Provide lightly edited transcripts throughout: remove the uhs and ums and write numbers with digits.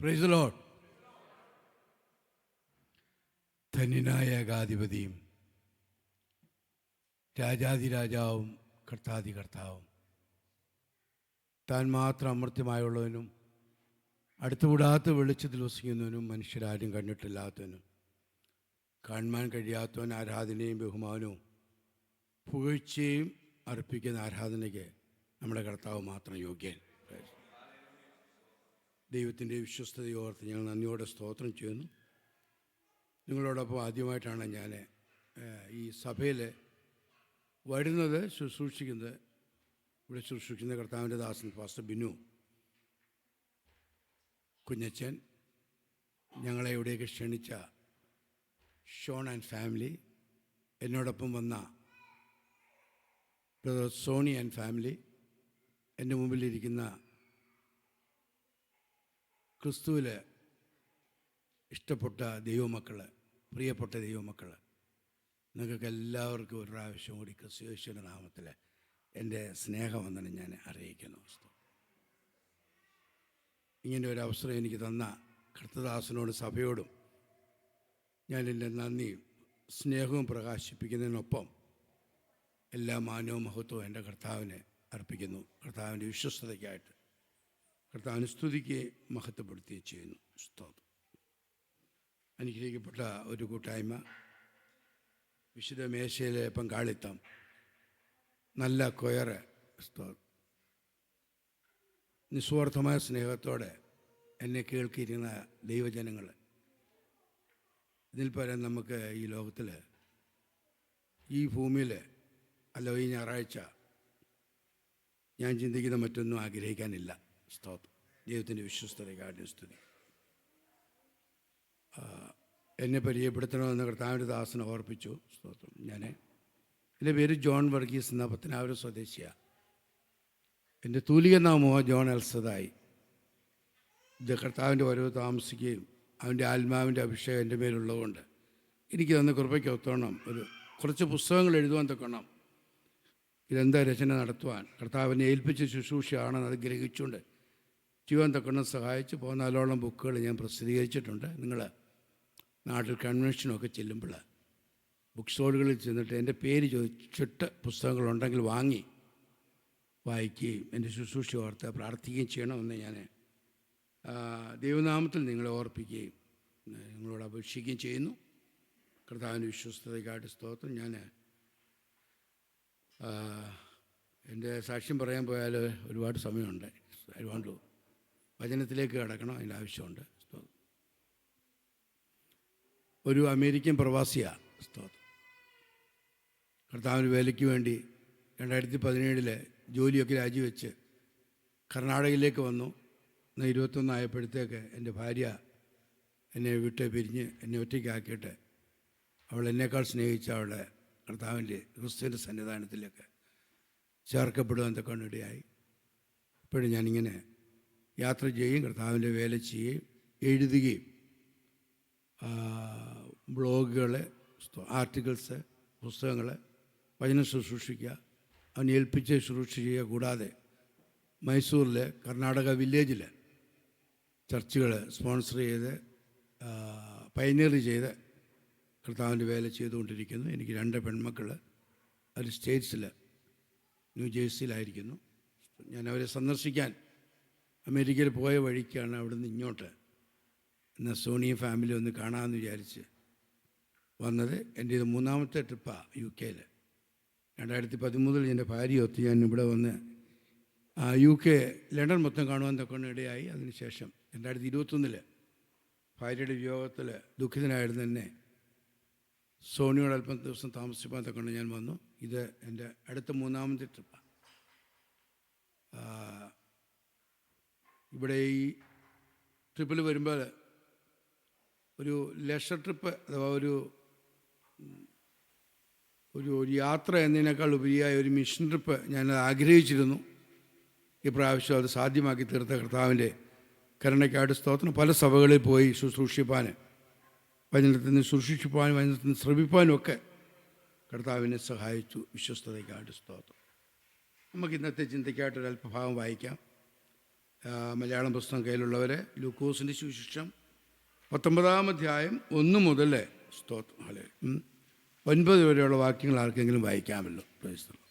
Price the lord. ധന്യനായ ഏകാധിപതിയും രാജാതിരാജാവും കർത്താതി കർത്താവും, താൻ മാത്രം അമർത്യമായുള്ളവനും അടുത്തുകൂടാത്ത വെളിച്ചത്തിൽ വസിക്കുന്നവനും മനുഷ്യരാരും കണ്ടിട്ടില്ലാത്തവനും കാണുവാൻ കഴിയാത്തവൻ ആരാധനയും ബഹുമാനവും പുകഴ്ചയും അർപ്പിക്കുന്ന ആരാധനയ്ക്ക് നമ്മുടെ കർത്താവ് മാത്രം യോഗ്യൻ. ദൈവത്തിൻ്റെ വിശ്വസ്തതയോർത്ത് ഞങ്ങൾ നന്ദിയോടെ സ്തോത്രം ചെയ്യുന്നു. നിങ്ങളോടൊപ്പം ആദ്യമായിട്ടാണ് ഞാൻ ഈ സഭയിൽ വരുന്നത്, ശുശ്രൂഷിക്കുന്നത്. ഇവിടെ ശുശ്രൂഷിക്കുന്ന കർത്താവിൻ്റെ ദാസൻ പാസ്റ്റർ ബിനു കുഞ്ഞച്ചൻ, ഞങ്ങളെ ഇവിടേക്ക് ക്ഷണിച്ച ഷോൺ ആൻഡ് ഫാമിലി, എന്നോടൊപ്പം വന്ന ബ്രദർ സോണി ആൻഡ് ഫാമിലി, എൻ്റെ മുമ്പിലിരിക്കുന്ന ക്രിസ്തുവിൽ ഇഷ്ടപ്പെട്ട ദൈവമക്കൾ, പ്രിയപ്പെട്ട ദൈവമക്കൾ, നിങ്ങൾക്ക് എല്ലാവർക്കും ഒരു പ്രാവശ്യം കൂടി ക്രിസ്തു യേശുവിൻ്റെ നാമത്തിൽ എൻ്റെ സ്നേഹവന്ദനം ഞാൻ അറിയിക്കുന്നു. ഇങ്ങനെ ഒരു അവസരം എനിക്ക് തന്ന കർത്തദാസനോടും സഭയോടും ഞാൻ എൻ്റെ നന്ദിയും സ്നേഹവും പ്രകാശിപ്പിക്കുന്നതിനൊപ്പം എല്ലാ മാനവും മഹത്വവും എൻ്റെ കർത്താവിനെ അർപ്പിക്കുന്നു. കർത്താവിൻ്റെ വിശ്വസ്തതയ്ക്കായിട്ട് കർത്താവിനെ സ്തുതിക്കുകയും മഹത്വപ്പെടുത്തുകയും ചെയ്യുന്നു. സ്തോത്രം. അനുഗ്രഹിക്കപ്പെട്ട ഒരു കൂട്ടായ്മ, വിശുദ്ധ മേശയിലെ പങ്കാളിത്തം, നല്ല കൊയറ്, നിസ്വാർത്ഥമായ സ്നേഹത്തോടെ എന്നെ കേൾക്കിയിരുന്ന ദൈവജനങ്ങൾ, ഇതിൽ പരം നമുക്ക് ഈ ലോകത്തിൽ, ഈ ഭൂമിയിൽ, അല്ല ഈ ഞായറാഴ്ച ഞാൻ ചിന്തിക്കുന്ന മറ്റൊന്നും ആഗ്രഹിക്കാനില്ല. സ്തോത്രം. ദൈവത്തിൻ്റെ വിശ്വസ്തതയ്ക്കായിട്ട് സ്തുതി. എന്നെ പരിചയപ്പെടുത്തണമെന്ന് കർത്താവിൻ്റെ ദാസനെ ഓർപ്പിച്ചു. സ്തോത്രം. എൻ്റെ പേര് ജോൺ വർഗീസ് എന്ന പത്തനാപുരം സ്വദേശിയാണ്. എൻ്റെ തൂലിക നാമോ ജോൺ എൽസദായി. ഇത് കർത്താവിൻ്റെ വരവ് താമസിക്കുകയും അവൻ്റെ ആത്മാവിൻ്റെ അഭിഷേകം എൻ്റെ മേലുള്ളതുകൊണ്ട് എനിക്ക് തന്ന കൃപയ്ക്ക് ഒത്തോണം കുറച്ച് പുസ്തകങ്ങൾ എഴുതുവാൻ തക്കണം. ഇതെന്താ രചന നടത്തുവാൻ കർത്താവിനെ ഏൽപ്പിച്ച ശുശ്രൂഷയാണെന്ന് അത് ഗ്രഹിച്ചുകൊണ്ട് ചെയ്യുവാൻ തക്കണം സഹായിച്ച് 14ഓളം ബുക്കുകൾ ഞാൻ പ്രസിദ്ധീകരിച്ചിട്ടുണ്ട്. നിങ്ങൾ നാട്ടിൽ കൺവെൻഷനൊക്കെ ചെല്ലുമ്പോൾ ബുക്ക് സ്റ്റോളുകളിൽ ചെന്നിട്ട് എൻ്റെ പേര് ചോദിച്ചിട്ട് പുസ്തകങ്ങളുണ്ടെങ്കിൽ വാങ്ങി വായിക്കുകയും എൻ്റെ ശുശ്രൂഷ ഓർത്ത് പ്രാർത്ഥിക്കുകയും ചെയ്യണമെന്ന് ഞാൻ ദൈവനാമത്തിൽ നിങ്ങളെ ഓർപ്പിക്കുകയും നിങ്ങളോട് അപേക്ഷിക്കുകയും ചെയ്യുന്നു. കർത്താവിൻ്റെ വിശ്വസ്തതയ്ക്കായിട്ട് സ്തോത്രം. ഞാൻ എൻ്റെ സാക്ഷ്യം പറയാൻ പോയാൽ ഒരുപാട് സമയമുണ്ട്. അതുകൊണ്ട് വചനത്തിലേക്ക് കടക്കണം, അതിൻ്റെ ആവശ്യമുണ്ട്. ഒരു അമേരിക്കൻ പ്രവാസിയാണ്. സ്തോത്രം. കർത്താവിന് വേലയ്ക്ക് വേണ്ടി 2017 ജോലിയൊക്കെ രാജിവെച്ച് കർണാടകയിലേക്ക് വന്നു. 21 ആയപ്പോഴത്തേക്ക് എൻ്റെ ഭാര്യ എന്നെ വിട്ട് പിരിഞ്ഞ് എന്നെ ഒറ്റയ്ക്കാക്കിയിട്ട് അവൾ എന്നേക്കാൾ സ്നേഹിച്ച അവളെ കർത്താവിൻ്റെ ക്രിസ്തുവിൻ്റെ സന്നിധാനത്തിലേക്ക് ചേർക്കപ്പെടുവാൻ തക്കണിടയായി. ഇപ്പോഴും ഞാനിങ്ങനെ യാത്ര ചെയ്യും, കർത്താവിൻ്റെ വേല ചെയ്യുകയും എഴുതുകയും ബ്ലോഗുകൾ, ആർട്ടിക്കിൾസ്, പുസ്തകങ്ങൾ, വചനം ശുശ്രൂഷിക്കുക, അവനെ ഏൽപ്പിച്ച് ശുശ്രൂഷ ചെയ്യുക. കൂടാതെ മൈസൂരിൽ കർണാടക വില്ലേജിൽ ചർച്ചുകൾ സ്പോൺസർ ചെയ്ത് പൈനീർ ചെയ്ത് കർത്താവിൻ്റെ വേല ചെയ്തുകൊണ്ടിരിക്കുന്നു. എനിക്ക് 2 പെൺമക്കൾ, അവർ സ്റ്റേറ്റ്സിൽ ന്യൂജേഴ്സിയിലായിരിക്കുന്നു. ഞാൻ അവരെ സന്ദർശിക്കാൻ അമേരിക്കയിൽ പോയ വഴിക്കാണ് അവിടുന്ന് ഇങ്ങോട്ട് എന്നാൽ സോണിയും ഫാമിലി ഒന്ന് കാണാമെന്ന് വിചാരിച്ച് വന്നത്. എൻ്റെ ഇത് 3ാമത്തെ ട്രിപ്പാണ് UK. 2013 എൻ്റെ ഭാര്യയൊത്ത് ഞാൻ ഇവിടെ വന്ന് UK ലണ്ടൻ മൊത്തം കാണുവാൻ തക്കൊണ്ട് ഇടയായി. അതിനുശേഷം 2021 ഭാര്യയുടെ വിയോഗത്തിൽ ദുഃഖിതനായിരുന്നു എന്നെ സോണിയോട് അല്പം ദിവസം താമസിപ്പാൻ തക്കൊണ്ട് ഞാൻ വന്നു. ഇത് എൻ്റെ അടുത്ത 3ാമത്തെ ട്രിപ്പാണ്. ഇവിടെ ഈ ട്രിപ്പിൽ വരുമ്പോൾ ഒരു ലെഷർ ട്രിപ്പ് അഥവാ ഒരു യാത്ര എന്നതിനേക്കാൾ ഉപരിയായ ഒരു മിഷൻ ട്രിപ്പ് ഞാനത് ആഗ്രഹിച്ചിരുന്നു. ഈ പ്രാവശ്യം അത് സാധ്യമാക്കി തീർത്ത കർത്താവിൻ്റെ കരുണയ്ക്കായിട്ട് സ്തോത്രം. പല സഭകളിൽ പോയി ശുശ്രൂഷിപ്പാൻ, വചനത്തിൽ നിന്ന് ശുശ്രൂഷിപ്പാനും വചനത്തിൽ നിന്ന് ശ്രമിപ്പാനും ഒക്കെ കർത്താവിനെ സഹായിച്ചു. വിശ്വസ്തതയ്ക്കായിട്ട് സ്തോത്രം. നമുക്ക് ഇന്നത്തെ ചിന്തയ്ക്കായിട്ടൊരല്പഭാഗം വായിക്കാം. മലയാളം പുസ്തകം കയ്യിലുള്ളവരെ ലൂക്കോസിൻ്റെ സുവിശേഷം 19-ാം അധ്യായം 1 മുതൽ 9 വരെയുള്ള വാക്യങ്ങൾ ആർക്കെങ്കിലും വായിക്കാമല്ലോ. Price the Lord.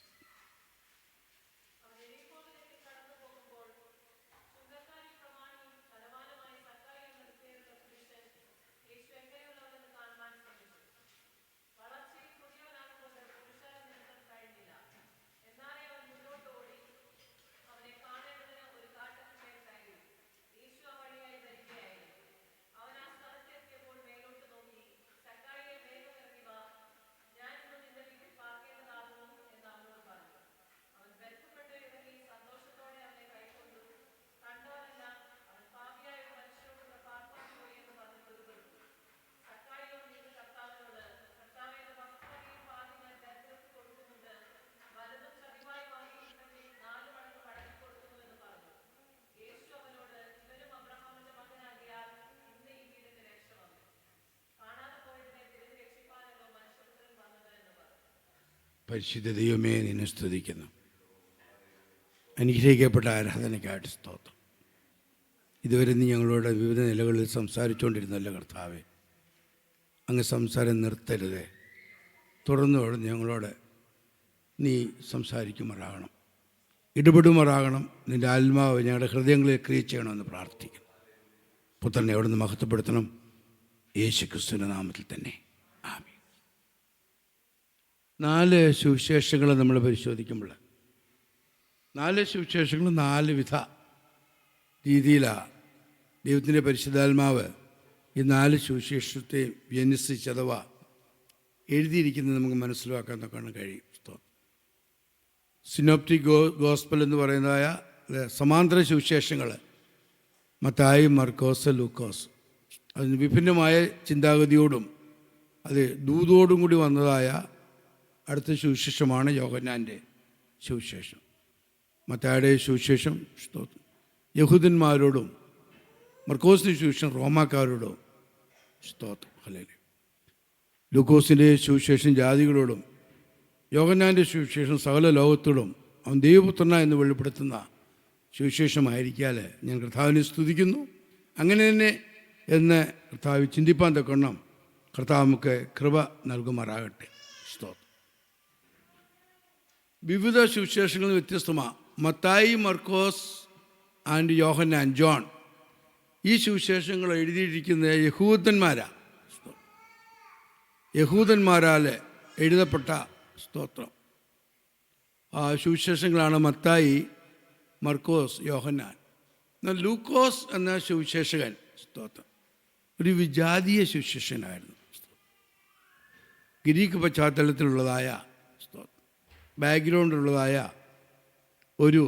പരിശുദ്ധ ദൈവമേ, നിന്നെ സ്തുതിക്കുന്നു. അനുഗ്രഹിക്കപ്പെട്ട ആരാധനയ്ക്കായിട്ട് സ്തോത്രം. ഇതുവരെ നീ ഞങ്ങളോട് വിവിധ നിലകളിൽ സംസാരിച്ചുകൊണ്ടിരുന്നല്ലോ കർത്താവേ. അങ്ങ് സംസാരം നിർത്തരുതേ. തുടർന്ന് ഞങ്ങളോട് നീ സംസാരിക്കുമാറാകണം, ഇടപെടുമാറാകണം. നിൻ്റെ ആത്മാവ് ഞങ്ങളുടെ ഹൃദയങ്ങളിൽ ക്രിയ ചെയ്യണമെന്ന് പ്രാർത്ഥിക്കുന്നു. പുത്രനെ അവിടെ നിന്ന് മഹത്വപ്പെടുത്തണം. യേശു ക്രിസ്തുവിൻ്റെ നാമത്തിൽ തന്നെ ആമേൻ. 4 സുവിശേഷങ്ങൾ നമ്മൾ പരിശോധിക്കുമ്പോൾ 4 സുവിശേഷങ്ങൾ 4 വിധ രീതിയിലാണ് ദൈവത്തിൻ്റെ പരിശുദ്ധാത്മാവ് ഈ 4 സുവിശേഷത്തെ വിന്യസിച്ച് അഥവാ എഴുതിയിരിക്കുന്നത് നമുക്ക് മനസ്സിലാക്കാൻ നോക്കാൻ കഴിയും. സിനോപ്റ്റിക് ഗോസ്പൽ എന്ന് പറയുന്നതായ സമാന്തര സുവിശേഷങ്ങൾ മത്തായി, മർക്കോസ്, ലൂക്കോസ്. അതിന് വിഭിന്നമായ ചിന്താഗതിയോടും അത് ദൂതോടും കൂടി വന്നതായ അടുത്ത സുവിശേഷമാണ് യോഹന്നാൻ്റെ സുവിശേഷം. മത്തായിയുടെ സുവിശേഷം യഹൂദന്മാരോടും, മർക്കോസിൻ്റെ സുവിശേഷം റോമാക്കാരോടും. സ്തോത്രം, ഹല്ലേലൂയ. ലൂക്കോസിൻ്റെ സുവിശേഷം ജാതികളോടും, യോഹന്നാൻ്റെ സുവിശേഷം സകല ലോകത്തോടും അവൻ ദൈവപുത്രന എന്ന് വെളിപ്പെടുത്തുന്ന സുവിശേഷമായിരിക്കാൽ ഞാൻ കർത്താവിനെ സ്തുതിക്കുന്നു. അങ്ങനെ തന്നെ എന്ന് കർത്താവ് ചിന്തിപ്പാൻ തക്കവണ്ണം കർത്താവ് നമുക്ക് കൃപ നൽകുമാറാകട്ടെ. സ്തോത്രം. വിവിധ സുവിശേഷങ്ങളിൽ വ്യത്യസ്തമാണ്. മത്തായി, മർക്കോസ് ആൻഡ് യോഹന്നാൻ, ജോൺ, ഈ സുവിശേഷങ്ങൾ എഴുതിയിരിക്കുന്ന യഹൂദന്മാരാണ്. യഹൂദന്മാരാൽ എഴുതപ്പെട്ട സ്തോത്രം ആ സുവിശേഷങ്ങളാണ് മത്തായി, മർക്കോസ്, യോഹന്നാൻ. എന്നാൽ ലൂക്കോസ് എന്ന സുവിശേഷകൻ സ്തോത്രം ഒരു വിജാതീയ സുവിശേഷനായിരുന്നു. ഗ്രീക്ക് പശ്ചാത്തലത്തിലുള്ളതായ ബാക്ക്ഗ്രൗണ്ടുള്ളതായ ഒരു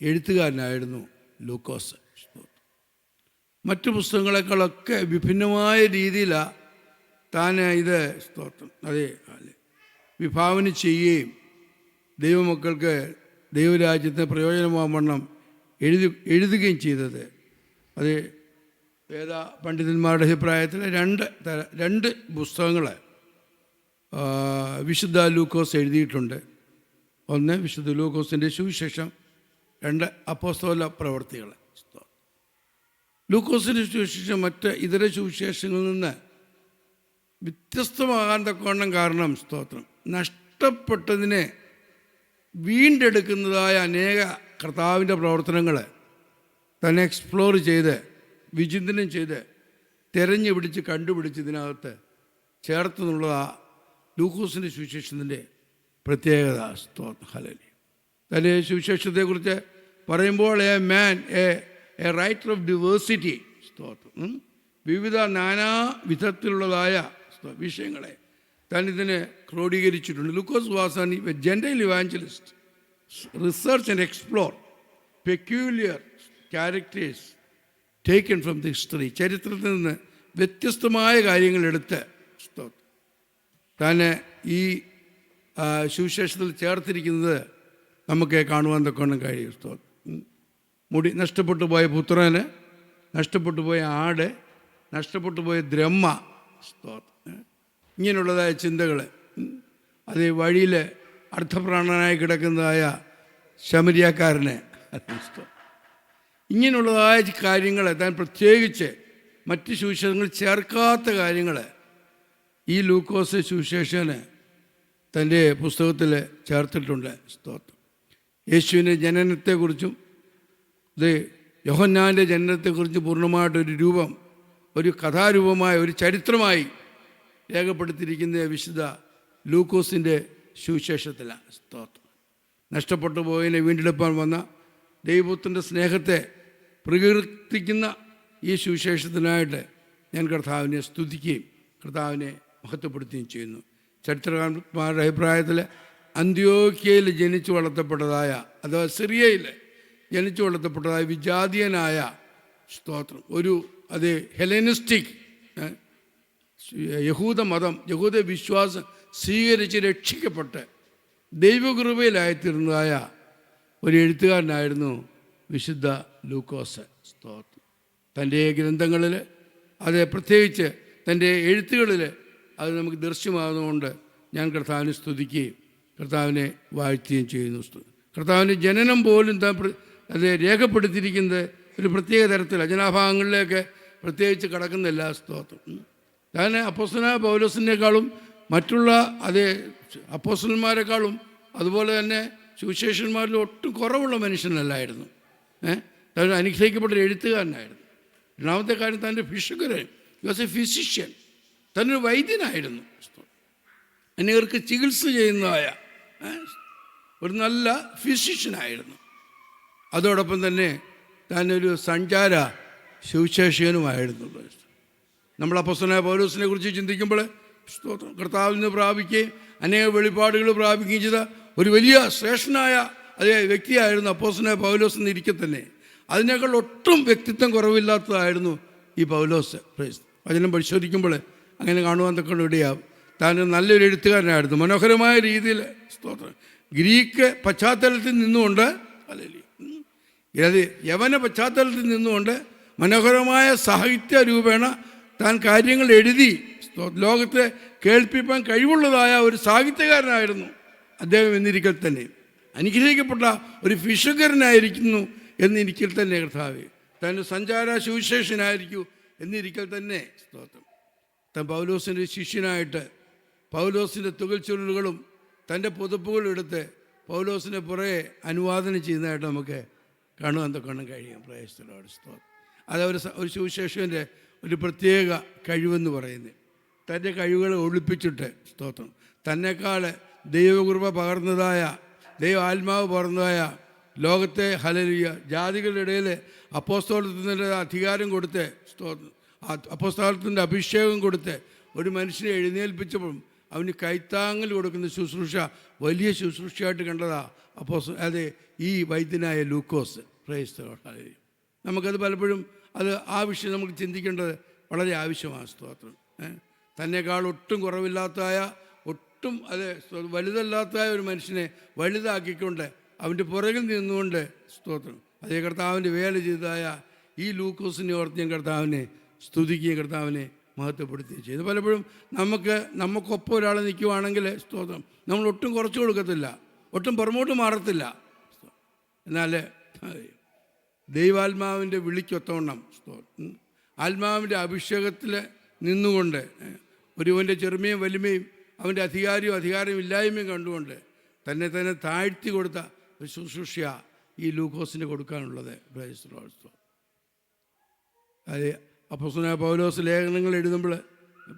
എഴുത്തുകാരനായിരുന്നു ലൂക്കോസ്. മറ്റു പുസ്തകങ്ങളെക്കാളൊക്കെ വിഭിന്നമായ രീതിയിലാണ് താൻ ഇത് സ്തോത്രം വിഭാവന ചെയ്യുകയും ദൈവമക്കൾക്ക് ദൈവരാജ്യത്തിന് പ്രയോജനമാവണ്ണം എഴുതുകയും ചെയ്തത്. അത് വേദ പണ്ഡിതന്മാരുടെ അഭിപ്രായത്തിൽ രണ്ട് പുസ്തകങ്ങൾ വിശുദ്ധ ലൂക്കോസ് എഴുതിയിട്ടുണ്ട്. ഒന്ന് വിശുദ്ധ ലൂക്കോസിൻ്റെ സുവിശേഷം, 2 അപ്പോസ്തല പ്രവൃത്തികൾ. ലൂക്കോസിൻ്റെ സുവിശേഷം മറ്റ് ഇതര സുവിശേഷങ്ങളിൽ നിന്ന് വ്യത്യസ്തമാകാൻ തക്കവണ്ണം കാരണം സ്തോത്രം നഷ്ടപ്പെട്ടതിനെ വീണ്ടെടുക്കുന്നതായ അനേക കർത്താവിൻ്റെ പ്രവർത്തനങ്ങൾ തന്നെ എക്സ്പ്ലോർ ചെയ്ത് വിചിന്തനം ചെയ്ത് തിരഞ്ഞു പിടിച്ച് കണ്ടുപിടിച്ച് ഇതിനകത്ത് ചേർത്തെന്നുള്ളതാ ലൂക്കോസിൻ്റെ സുവിശേഷത്തിൻ്റെ പ്രത്യേകത. സ്തോത്രം, ഹല്ലേലൂയ. തൻ്റെ സുവിശേഷത്തെക്കുറിച്ച് പറയുമ്പോൾ a man a writer of diversity, സ്തോത്രം, വിവിധ നാനാ വിധത്തിലുള്ളതായ വിഷയങ്ങളെ താൻ ഇതിന് ക്രോഡീകരിച്ചിട്ടുണ്ട്. Lukose was an gentile evangelist, research and explore peculiar characters taken from the history. ചരിത്രത്തിൽ നിന്ന് വ്യത്യസ്തമായ കാര്യങ്ങളെടുത്ത് താൻ ഈ സുവിശേഷത്തിൽ ചേർത്തിരിക്കുന്നത് നമുക്ക് കാണുവാൻ തക്കവണ്ണം കഴിയും. മുടി നഷ്ടപ്പെട്ടു പോയ പുത്രന്, നഷ്ടപ്പെട്ടു പോയ ആട്, നഷ്ടപ്പെട്ടു പോയ ദ്രഹ്മ, ഇങ്ങനെയുള്ളതായ ചിന്തകൾ, അത് വഴിയിൽ അർദ്ധപ്രാണനായി കിടക്കുന്നതായ ശമരിയാക്കാരനെ, ഇങ്ങനെയുള്ളതായ കാര്യങ്ങൾ താൻ പ്രത്യേകിച്ച് മറ്റ് സുവിശേഷങ്ങൾ ചേർക്കാത്ത കാര്യങ്ങൾ ഈ ലൂക്കോസ് സുവിശേഷന് തൻ്റെ പുസ്തകത്തിൽ ചേർത്തിട്ടുണ്ട്. സ്തോത്രം. യേശുവിൻ്റെ ജനനത്തെക്കുറിച്ചും യോഹന്നാൻ്റെ ജനനത്തെക്കുറിച്ച് പൂർണ്ണമായിട്ടൊരു രൂപം, ഒരു കഥാരൂപമായ ഒരു ചരിത്രമായി രേഖപ്പെടുത്തിയിരിക്കുന്ന വിശുദ്ധ ലൂക്കോസിൻ്റെ സുവിശേഷത്തിലാണ്. സ്തോത്രം. നഷ്ടപ്പെട്ടു പോയതിനെ വീണ്ടെടുപ്പാൻ വന്ന ദൈവത്തിൻ്റെ സ്നേഹത്തെ പ്രകീർത്തിക്കുന്ന ഈ സുവിശേഷത്തിനായിട്ട് ഞാൻ കർത്താവിനെ സ്തുതിക്കുകയും കർത്താവിനെ മഹത്വപ്പെടുത്തുകയും ചെയ്യുന്നു. ചരിത്രകാരന്മാരുടെ അഭിപ്രായത്തിൽ അന്ത്യോക്യയിൽ ജനിച്ചു വളർത്തപ്പെട്ടതായ, അഥവാ സിറിയയിൽ ജനിച്ചു വളർത്തപ്പെട്ടതായ വിജാതീയനായ സ്തോത്രം ഒരു ഹെലനിസ്റ്റിക് യഹൂദ മതം, യഹൂദ വിശ്വാസം സ്വീകരിച്ച് രക്ഷിക്കപ്പെട്ട് ദൈവകൃപയിലായിത്തീർന്നതായ ഒരു എഴുത്തുകാരനായിരുന്നു വിശുദ്ധ ലൂക്കോസ്. സ്തോത്രം. തൻ്റെ ഗ്രന്ഥങ്ങളിൽ, പ്രത്യേകിച്ച് തൻ്റെ എഴുത്തുകളിൽ അത് നമുക്ക് ദൃശ്യമാകുന്നതുകൊണ്ട് ഞാൻ കർത്താവിനെ സ്തുതിക്കുകയും കർത്താവിനെ വാഴ്ത്തുകയും ചെയ്യുന്നു. കർത്താവിൻ്റെ ജനനം പോലും താൻ രേഖപ്പെടുത്തിയിരിക്കുന്നത് ഒരു പ്രത്യേക തരത്തിലാണ്. ജനാഭാഗങ്ങളിലേക്ക് പ്രത്യേകിച്ച് കടക്കുന്നില്ല. സ്തോത്രം. താൻ അപ്പോസ്തലനായ പൗലോസിനേക്കാളും മറ്റുള്ള അപ്പോസ്തലന്മാരെക്കാളും അതുപോലെ തന്നെ സുവിശേഷന്മാരിൽ ഒട്ടും കുറവുള്ള മനുഷ്യനല്ലായിരുന്നു. താൻ അനുഗ്രഹിക്കപ്പെട്ട എഴുത്തുകാരനായിരുന്നു. രണ്ടാമത്തെ കാര്യം, തൻ്റെ ഫിഷുകരൻ, വാസ് എ ഫിസിഷ്യൻ, തന്നൊരു വൈദ്യനായിരുന്നു. അനേകർക്ക് ചികിത്സ ചെയ്യുന്നതായ ഒരു നല്ല ഫിസിഷ്യനായിരുന്നു. അതോടൊപ്പം തന്നെ താനൊരു സഞ്ചാര സുവിശേഷകനുമായിരുന്നു. നമ്മൾ അപ്പോസ്തലനായ പൗലോസിനെ കുറിച്ച് ചിന്തിക്കുമ്പോൾ സ്തോത്രം, കർത്താവിൽ നിന്ന് പ്രാപിക്കുകയും അനേക വെളിപ്പാടുകൾ പ്രാപിക്കുകയും ചെയ്ത ഒരു വലിയ ശ്രേഷ്ഠനായ വ്യക്തിയായിരുന്നു അപ്പോസ്തലനായ പൗലോസ് എന്നിരിക്കെ തന്നെ അതിനേക്കാൾ ഒട്ടും വ്യക്തിത്വം കുറവില്ലാത്തതായിരുന്നു ഈ പൗലോസ്. വചനം പരിശോധിക്കുമ്പോൾ അങ്ങനെ കാണുവാൻ തക്കൊണ്ട് ഇടയാവും. താൻ നല്ലൊരു എഴുത്തുകാരനായിരുന്നു. മനോഹരമായ രീതിയിൽ സ്തോത്രം ഗ്രീക്ക് പശ്ചാത്തലത്തിൽ നിന്നുകൊണ്ട്, യവന പശ്ചാത്തലത്തിൽ നിന്നുകൊണ്ട് മനോഹരമായ സാഹിത്യ രൂപേണ താൻ കാര്യങ്ങൾ എഴുതി ലോകത്തെ കേൾപ്പിക്കാൻ കഴിവുള്ളതായ ഒരു സാഹിത്യകാരനായിരുന്നു അദ്ദേഹം എന്നിരിക്കൽ തന്നെ. അനുഗ്രഹിക്കപ്പെട്ട ഒരു ഫിഷുകാരനായിരിക്കുന്നു എന്നിരിക്കൽ തന്നെ കർത്താവേ. താൻ സഞ്ചാര സുവിശേഷനായിരിക്കൂ എന്നിരിക്കൽ തന്നെ സ്തോത്രം. താൻ പൗലോസിൻ്റെ ശിഷ്യനായിട്ട് പൗലോസിൻ്റെ തുകൽ ചുരുളുകളും തൻ്റെ പുതപ്പുകളും എടുത്ത് പൗലോസിനെ പുറകെ അനുവാദനം ചെയ്യുന്നതായിട്ട് നമുക്ക് കാണുവാൻ തൊക്കെ കഴിയും. പ്രേസ്തലോട് സ്തോത്രം. അത് ഒരു സുവിശേഷൻ്റെ ഒരു പ്രത്യേക കഴിവെന്ന് പറയുന്നത്. തൻ്റെ കഴിവുകളെ ഒളിപ്പിച്ചിട്ട് സ്തോത്രം തന്നെക്കാൾ ദൈവകൃപ പകർന്നതായ, ദൈവ ആത്മാവ് പകർന്നതായ ലോകത്തെ ഹല്ലേലൂയ ജാതികളുടെ ഇടയിൽ അപ്പോസ്തലത്തിൻ്റെ അധികാരം കൊടുത്ത് സ്തോത്രം അപ്പോസ്തലത്തിൻ്റെ അഭിഷേകം കൊടുത്ത് ഒരു മനുഷ്യനെ എഴുന്നേൽപ്പിച്ചപ്പോൾ അവന് കൈത്താങ്ങൽ കൊടുക്കുന്ന ശുശ്രൂഷ വലിയ ശുശ്രൂഷയായിട്ട് കണ്ടതാ ഈ വൈദ്യനായ ലൂക്കോസ്. Praise the lord. നമുക്കത് പലപ്പോഴും ആ വിഷയം നമുക്ക് ചിന്തിക്കേണ്ടത് വളരെ ആവശ്യമാണ്. സ്തോത്രം. തന്നെക്കാൾ ഒട്ടും കുറവില്ലാത്തതായ, ഒട്ടും വലുതല്ലാത്തതായ ഒരു മനുഷ്യനെ വലുതാക്കിക്കൊണ്ട് അവൻ്റെ പുറകിൽ നിന്നുകൊണ്ട് സ്തോത്രം കർത്താവിൻ്റെ വേല ചെയ്തതായ ഈ ലൂക്കോസിനെ ഓർത്ത് ഞാൻ കർത്താവിനെ സ്തുതിക്കുകയും കർത്താവിനെ മഹത്വപ്പെടുത്തുകയും ചെയ്തു. പലപ്പോഴും നമുക്കൊപ്പം ഒരാൾ നിൽക്കുവാണെങ്കിൽ സ്തോത്രം നമ്മൾ ഒട്ടും കുറച്ചു കൊടുക്കത്തില്ല, ഒട്ടും പുറമോട്ട് മാറത്തില്ല. എന്നാൽ ദൈവാത്മാവിൻ്റെ വിളിക്കൊത്തവണ്ണം ആത്മാവിൻ്റെ അഭിഷേകത്തിൽ നിന്നുകൊണ്ട് ഒരുവൻ്റെ ചെറുമയും വലിമയും അവൻ്റെ അധികാരവും ഇല്ലായ്മയും കണ്ടുകൊണ്ട് തന്നെ താഴ്ത്തി കൊടുത്ത ഒരു ശുശ്രൂഷ ഈ ലൂക്കോസിന് കൊടുക്കാനുള്ളത്. അത് അപ്പോസ്തലനായ പൗലോസ് ലേഖനങ്ങൾ എഴുതുമ്പോൾ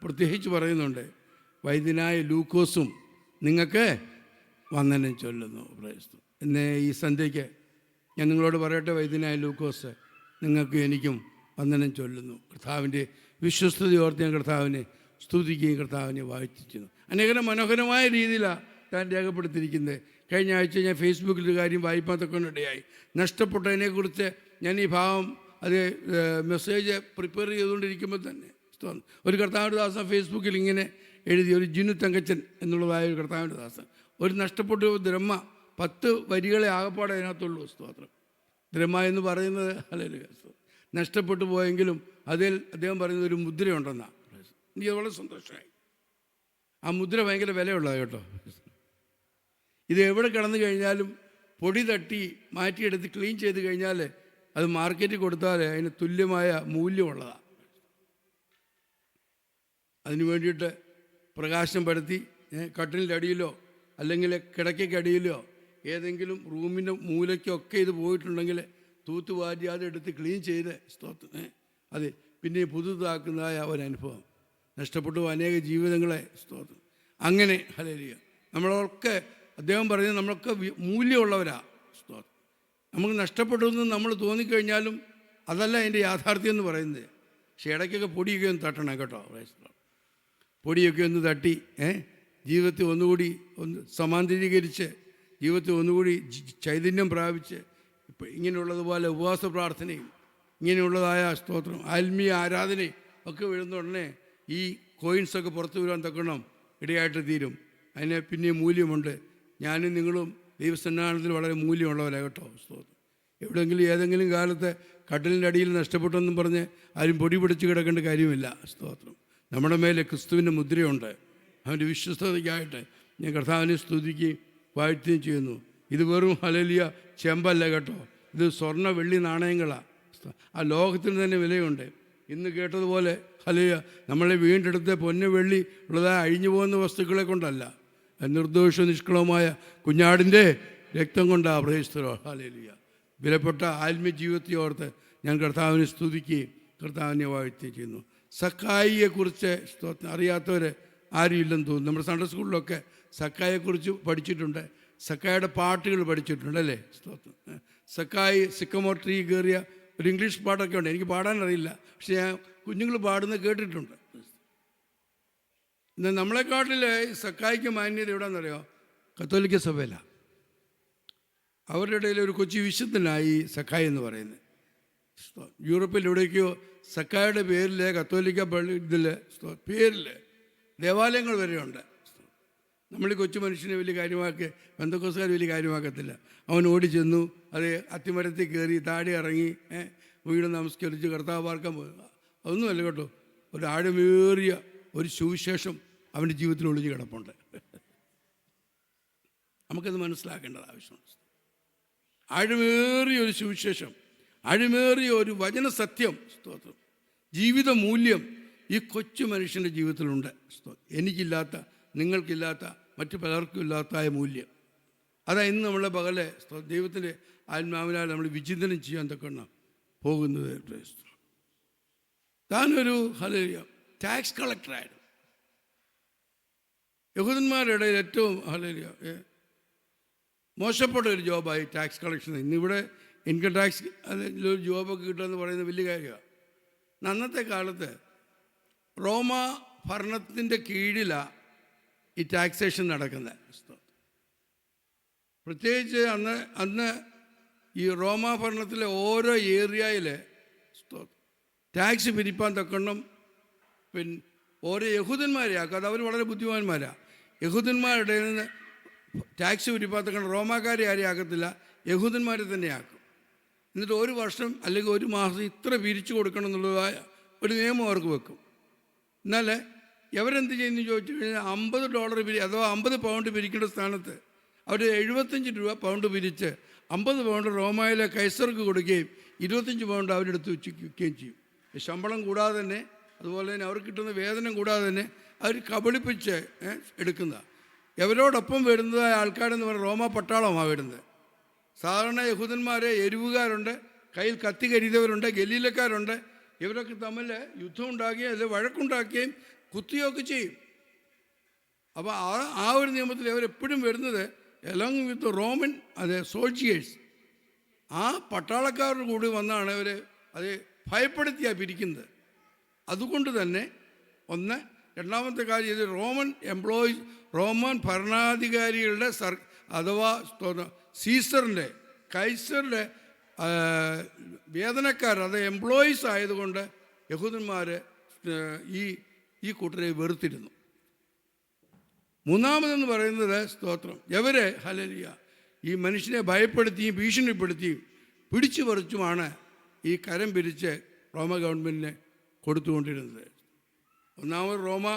പ്രത്യേകിച്ച് പറയുന്നുണ്ട്, വൈദ്യനായ ലൂക്കോസും നിങ്ങൾക്ക് വന്ദനം ചൊല്ലുന്നു. ഇന്ന് ഈ സന്ധ്യയ്ക്ക് ഞാൻ നിങ്ങളോട് പറയട്ടെ, വൈദ്യനായ ലൂക്കോസ് നിങ്ങൾക്ക് എനിക്കും വന്ദനം ചൊല്ലുന്നു. കർത്താവിൻ്റെ വിശ്വസ്തയോർത്ത് ഞാൻ കർത്താവിനെ സ്തുതിക്കുകയും കർത്താവിനെ വാഴ്ത്തിക്കുന്നു. അനേകം മനോഹരമായ രീതിയിലാണ് താൻ രേഖപ്പെടുത്തിയിരിക്കുന്നത്. കഴിഞ്ഞ ആഴ്ച ഞാൻ ഫേസ്ബുക്കിൽ ഒരു കാര്യം വായിപ്പാൻ തൊക്കെയിടയായി. നഷ്ടപ്പെട്ടതിനെക്കുറിച്ച് ഞാൻ ഈ ഭാഗം മെസ്സേജ് പ്രിപ്പയർ ചെയ്തുകൊണ്ടിരിക്കുമ്പോൾ തന്നെ ഒരു കർത്താവിൻ്റെ ദാസൻ ഫേസ്ബുക്കിൽ ഇങ്ങനെ എഴുതി, ഒരു ജിനു തങ്കച്ചൻ എന്നുള്ളതായ ഒരു കർത്താവിൻ്റെ ദാസൻ, ഒരു നഷ്ടപ്പെട്ട ദ്രഹ്മ 10 വരികളെ ആകപ്പാടെ അതിനകത്തുള്ളൂ. സ്തോത്രം. ദ്രഹ്മ എന്ന് പറയുന്നത് ഹല്ലേലൂയ നഷ്ടപ്പെട്ടു പോയെങ്കിലും അതിൽ അദ്ദേഹം പറയുന്നത് ഒരു മുദ്രയുണ്ടെന്നാണ്. എനിക്ക് വളരെ സന്തോഷമായി. ആ മുദ്ര ഭയങ്കര വിലയുള്ളതാണ് കേട്ടോ. ഇത് എവിടെ കിടന്നു കഴിഞ്ഞാലും പൊടി തട്ടി മാറ്റിയെടുത്ത് ക്ലീൻ ചെയ്ത് കഴിഞ്ഞാൽ അത് മാർക്കറ്റിൽ കൊടുത്താൽ അതിന് തുല്യമായ മൂല്യമുള്ളതാണ്. അതിനു വേണ്ടിയിട്ട് പ്രകാശം പരത്തി കട്ടിലിൻ്റെ അടിയിലോ അല്ലെങ്കിൽ കിടക്കയ്ക്കടിയിലോ ഏതെങ്കിലും റൂമിൻ്റെ മൂലയ്ക്കൊക്കെ ഇത് പോയിട്ടുണ്ടെങ്കിൽ തൂത്തുവാരി അതെടുത്ത് ക്ലീൻ ചെയ്ത് അത് പിന്നെ പുതുതാക്കുന്നതായ ഒരനുഭവം. നഷ്ടപ്പെട്ടു അനേക ജീവിതങ്ങളെ സ്തോത്രം. അങ്ങനെ ഹല്ലേലൂയ നമ്മളൊക്കെ അദ്ദേഹം പറയുന്നത് നമ്മളൊക്കെ മൂല്യമുള്ളവരാ സ്തോത്രം. നമുക്ക് നഷ്ടപ്പെട്ടു എന്ന് നമ്മൾ തോന്നിക്കഴിഞ്ഞാലും അതല്ല അതിൻ്റെ യാഥാർത്ഥ്യം എന്ന് പറയുന്നത്. പക്ഷേ ഇടയ്ക്കൊക്കെ പൊടിയൊക്കെ ഒന്ന് തട്ടണം കേട്ടോ. പൊടിയൊക്കെ ഒന്ന് തട്ടി ജീവിതത്തെ ഒന്നുകൂടി സമാന്തരീകരിച്ച് ജീവിതത്തെ ഒന്നുകൂടി ചൈതന്യം പ്രാപിച്ച് ഇപ്പം ഇങ്ങനെയുള്ളതുപോലെ ഉപവാസ പ്രാർത്ഥനയും ഇങ്ങനെയുള്ളതായ സ്തോത്രം ആത്മീയ ആരാധനയും ഒക്കെ വീഴുന്ന ഉടനെ ഈ കോയിൻസൊക്കെ പുറത്തു വരാൻ തക്കണം ഇടയായിട്ട് തീരും. അതിന് പിന്നെ മൂല്യമുണ്ട്. ഞാനും നിങ്ങളും ദൈവസന്നിധാനത്തിൽ വളരെ മൂല്യമുള്ളവരാണ് കേട്ടോ സ്തോത്രം. എവിടെയെങ്കിലും ഏതെങ്കിലും കാലത്ത് കട്ടിലിൻ്റെ അടിയിൽ നഷ്ടപ്പെട്ടെന്നും പറഞ്ഞ് ആരും പൊടി പിടിച്ച് കിടക്കേണ്ട കാര്യമില്ല സ്തോത്രം. നമ്മുടെ മേലെ ക്രിസ്തുവിൻ്റെ മുദ്രയുണ്ട്. അവൻ്റെ വിശ്വസ്തതയ്ക്കായിട്ട് ഞാൻ കർത്താവിനെ സ്തുതിക്കുകയും വാഴ്ത്തുകയും ചെയ്യുന്നു. ഇത് വെറും ഹല്ലേലൂയ ചെമ്പല്ല കേട്ടോ, ഇത് സ്വർണ്ണ വെള്ളി നാണയങ്ങളാണ്. ആ ലോകത്തിന് തന്നെ വിലയുണ്ട്. ഇന്ന് കേട്ടതുപോലെ ഹല്ലേലൂയ നമ്മളെ വീണ്ടെടുത്ത പൊന്ന് വെള്ളി ഉള്ളതായ അഴിഞ്ഞു പോകുന്ന വസ്തുക്കളെ കൊണ്ടല്ല, നിർദോഷ നിഷ്കളവുമായ കുഞ്ഞാടിൻ്റെ രക്തം കൊണ്ടാണ്. പ്രേസ്തരോ ഹല്ലേലൂയ. വിലപ്പെട്ട ആത്മീയ ജീവിതത്തെ ഓർത്ത് ഞാൻ കർത്താവിനെ സ്തുതിക്കുകയും കർത്താവിനെ വാഴ്ത്തുകയും ചെയ്യുന്നു. സക്കായിയെക്കുറിച്ച് അറിയാത്തവർ ആരും ഇല്ലെന്ന് തോന്നുന്നു. നമ്മുടെ സൺഡേ സ്കൂളിലൊക്കെ സക്കായെക്കുറിച്ച് പഠിച്ചിട്ടുണ്ട്. സക്കായുടെ പാട്ടുകൾ പഠിച്ചിട്ടുണ്ട് അല്ലേ സ്തോത്രം. സക്കായി സിക്കമോർ ട്രീ കയറിയ ഒരു ഇംഗ്ലീഷ് പാട്ടൊക്കെ ഉണ്ട്. എനിക്ക് പാടാനറിയില്ല, പക്ഷെ ഞാൻ കുഞ്ഞുങ്ങൾ പാടുന്നത് കേട്ടിട്ടുണ്ട്. എന്നാൽ നമ്മളെക്കാട്ടിൽ സക്കായിക്ക് മാന്യത എവിടെയാണെന്നറിയോ? കത്തോലിക്ക സഭയിലാണ്. അവരുടെ ഇടയിൽ ഒരു കൊച്ചു വിശുദ്ധനായി സക്കായി എന്ന് പറയുന്നത്. യൂറോപ്പിൽ എവിടേക്കോ സക്കായുടെ പേരിൽ കത്തോലിക്ക പള്ളി ഇതിൽ പേരിൽ ദേവാലയങ്ങൾ വരെയുണ്ട്. നമ്മൾ ഈ കൊച്ചു മനുഷ്യനെ വലിയ കാര്യമാക്കി പെന്തക്കോസ്തുകാർ വലിയ കാര്യമാക്കത്തില്ല. അവൻ ഓടി ചെന്നു, അത് അത്തിമരത്തിൽ കയറി താഴെ ഇറങ്ങി വീട് നമസ്കരിച്ച് കർത്താവ് പാർക്കാൻ പോയി. അതൊന്നുമല്ല കേട്ടോ, ഒരു ആഴമേറിയ ഒരു സുവിശേഷം അവൻ്റെ ജീവിതത്തിൽ ഒളിഞ്ഞു കിടപ്പുണ്ട്. നമുക്കത് മനസ്സിലാക്കേണ്ടത് ആവശ്യമുണ്ട്. ആഴമേറിയ ഒരു സുവിശേഷം, ആഴമേറിയ ഒരു വചന സത്യം സ്തോത്രം, ജീവിത മൂല്യം ഈ കൊച്ചു മനുഷ്യൻ്റെ ജീവിതത്തിലുണ്ട്. എനിക്കില്ലാത്ത, നിങ്ങൾക്കില്ലാത്ത, മറ്റു പലർക്കും ഇല്ലാത്ത മൂല്യം. അതാ ഇന്ന് നമ്മളെ പകലെ ദൈവത്തിൻ്റെ ആത്മാവിനാൽ നമ്മൾ വിചിന്തനം ചെയ്യാൻ തക്കണം പോകുന്നത്. താനൊരു ഹല്ലേലൂയ ടാക്സ് കളക്ടറായിരുന്നു. യഹൂദന്മാരുടെ ഇടയിൽ ഏറ്റവും ഹല്ലേലൂയ മോശപ്പെട്ട ഒരു ജോബായി ടാക്സ് കളക്ഷൻ. ഇന്നിവിടെ ഇൻകം ടാക്സ് അതിലൊരു ജോബൊക്കെ കിട്ടുമെന്ന് പറയുന്നത് വലിയ കാര്യമാണ്. അന്നത്തെ കാലത്ത് റോമ ഭരണത്തിൻ്റെ കീഴിലാണ് ഈ ടാക്സേഷൻ നടക്കുന്നത്. പ്രത്യേകിച്ച് അന്ന് ഈ റോമ ഭരണത്തിലെ ഓരോ ഏരിയയിൽ ടാക്സ് പിരിപ്പാൻ തക്കണം. പിന്നെ ഓരോ യഹൂദന്മാരെ ആക്കും. അത് അവർ വളരെ ബുദ്ധിമാന്മാരാണ്. യഹൂദന്മാരുടെ നിന്ന് ടാക്സ് പിരിപ്പാൻ തക്കണം. റോമാക്കാരെ ആരെയും ആക്കത്തില്ല, യഹൂദന്മാരെ തന്നെ ആക്കും. എന്നിട്ട് ഒരു വർഷം അല്ലെങ്കിൽ ഒരു മാസം ഇത്ര പിരിച്ചു കൊടുക്കണം എന്നുള്ളതായ ഒരു നിയമം അവർക്ക് വെക്കും. എന്നാൽ എവരെന്ത് ചെയ്യുന്നു ചോദിച്ചു കഴിഞ്ഞാൽ $50 അഥവാ 50 പൗണ്ട് പിരിക്കേണ്ട സ്ഥാനത്ത് അവർ 75 പൗണ്ട് പിരിച്ച് 50 പൗണ്ട് റോമായിലെ കൈസർക്ക് കൊടുക്കുകയും 25 പൗണ്ട് അവരെടുത്ത് വെക്കുകയും ചെയ്യും. ശമ്പളം കൂടാതെ തന്നെ, അതുപോലെ തന്നെ അവർക്ക് കിട്ടുന്ന വേതനം കൂടാതെ തന്നെ അവർ കബളിപ്പിച്ച് എടുക്കുന്നതാണ്. എവരോടൊപ്പം വരുന്നതായ ആൾക്കാരെന്ന് പറഞ്ഞാൽ റോമ പട്ടാളമാണ് വരുന്നത്. സാധാരണ യഹൂദന്മാരെ എരിവുകാരുണ്ട്, കയ്യിൽ കത്തി കരുതിയവരുണ്ട്, ഗലീലക്കാരുണ്ട്. ഇവരൊക്കെ തമ്മിൽ യുദ്ധം ഉണ്ടാക്കുകയും അല്ലെങ്കിൽ വഴക്കുണ്ടാക്കുകയും കുത്തുകയൊക്കെ ചെയ്യും. അപ്പോൾ ആ ഒരു നിയമത്തിൽ അവരെപ്പോഴും വരുന്നത് എലോങ് വിത്ത് റോമൻ സോൾജിയേഴ്സ്. ആ പട്ടാളക്കാരുടെ കൂടി വന്നാണ് അവർ അത് ഭയപ്പെടുത്തിയാണ് പിരിക്കുന്നത്. അതുകൊണ്ട് തന്നെ രണ്ടാമത്തെ കാര്യം, ഇത് റോമൻ ഭരണാധികാരികളുടെ അഥവാ സീസറിൻ്റെ കൈസറിൻ്റെ വേതനക്കാർ, അത് എംപ്ലോയീസ് ആയതുകൊണ്ട് യഹൂദന്മാർ ഈ കൂട്ടരെ വെറുത്തിരുന്നു. മൂന്നാമതെന്ന് പറയുന്നത് സ്തോത്രം, ഇവരെ ഹല്ലേലൂയ ഈ മനുഷ്യനെ ഭയപ്പെടുത്തിയും ഭീഷണിപ്പെടുത്തിയും പിടിച്ചു പറിച്ചുമാണ് ഈ കരം പിരിച്ച് റോമ ഗവൺമെൻറ്റിന് കൊടുത്തുകൊണ്ടിരുന്നത്. ഒന്നാമത് റോമ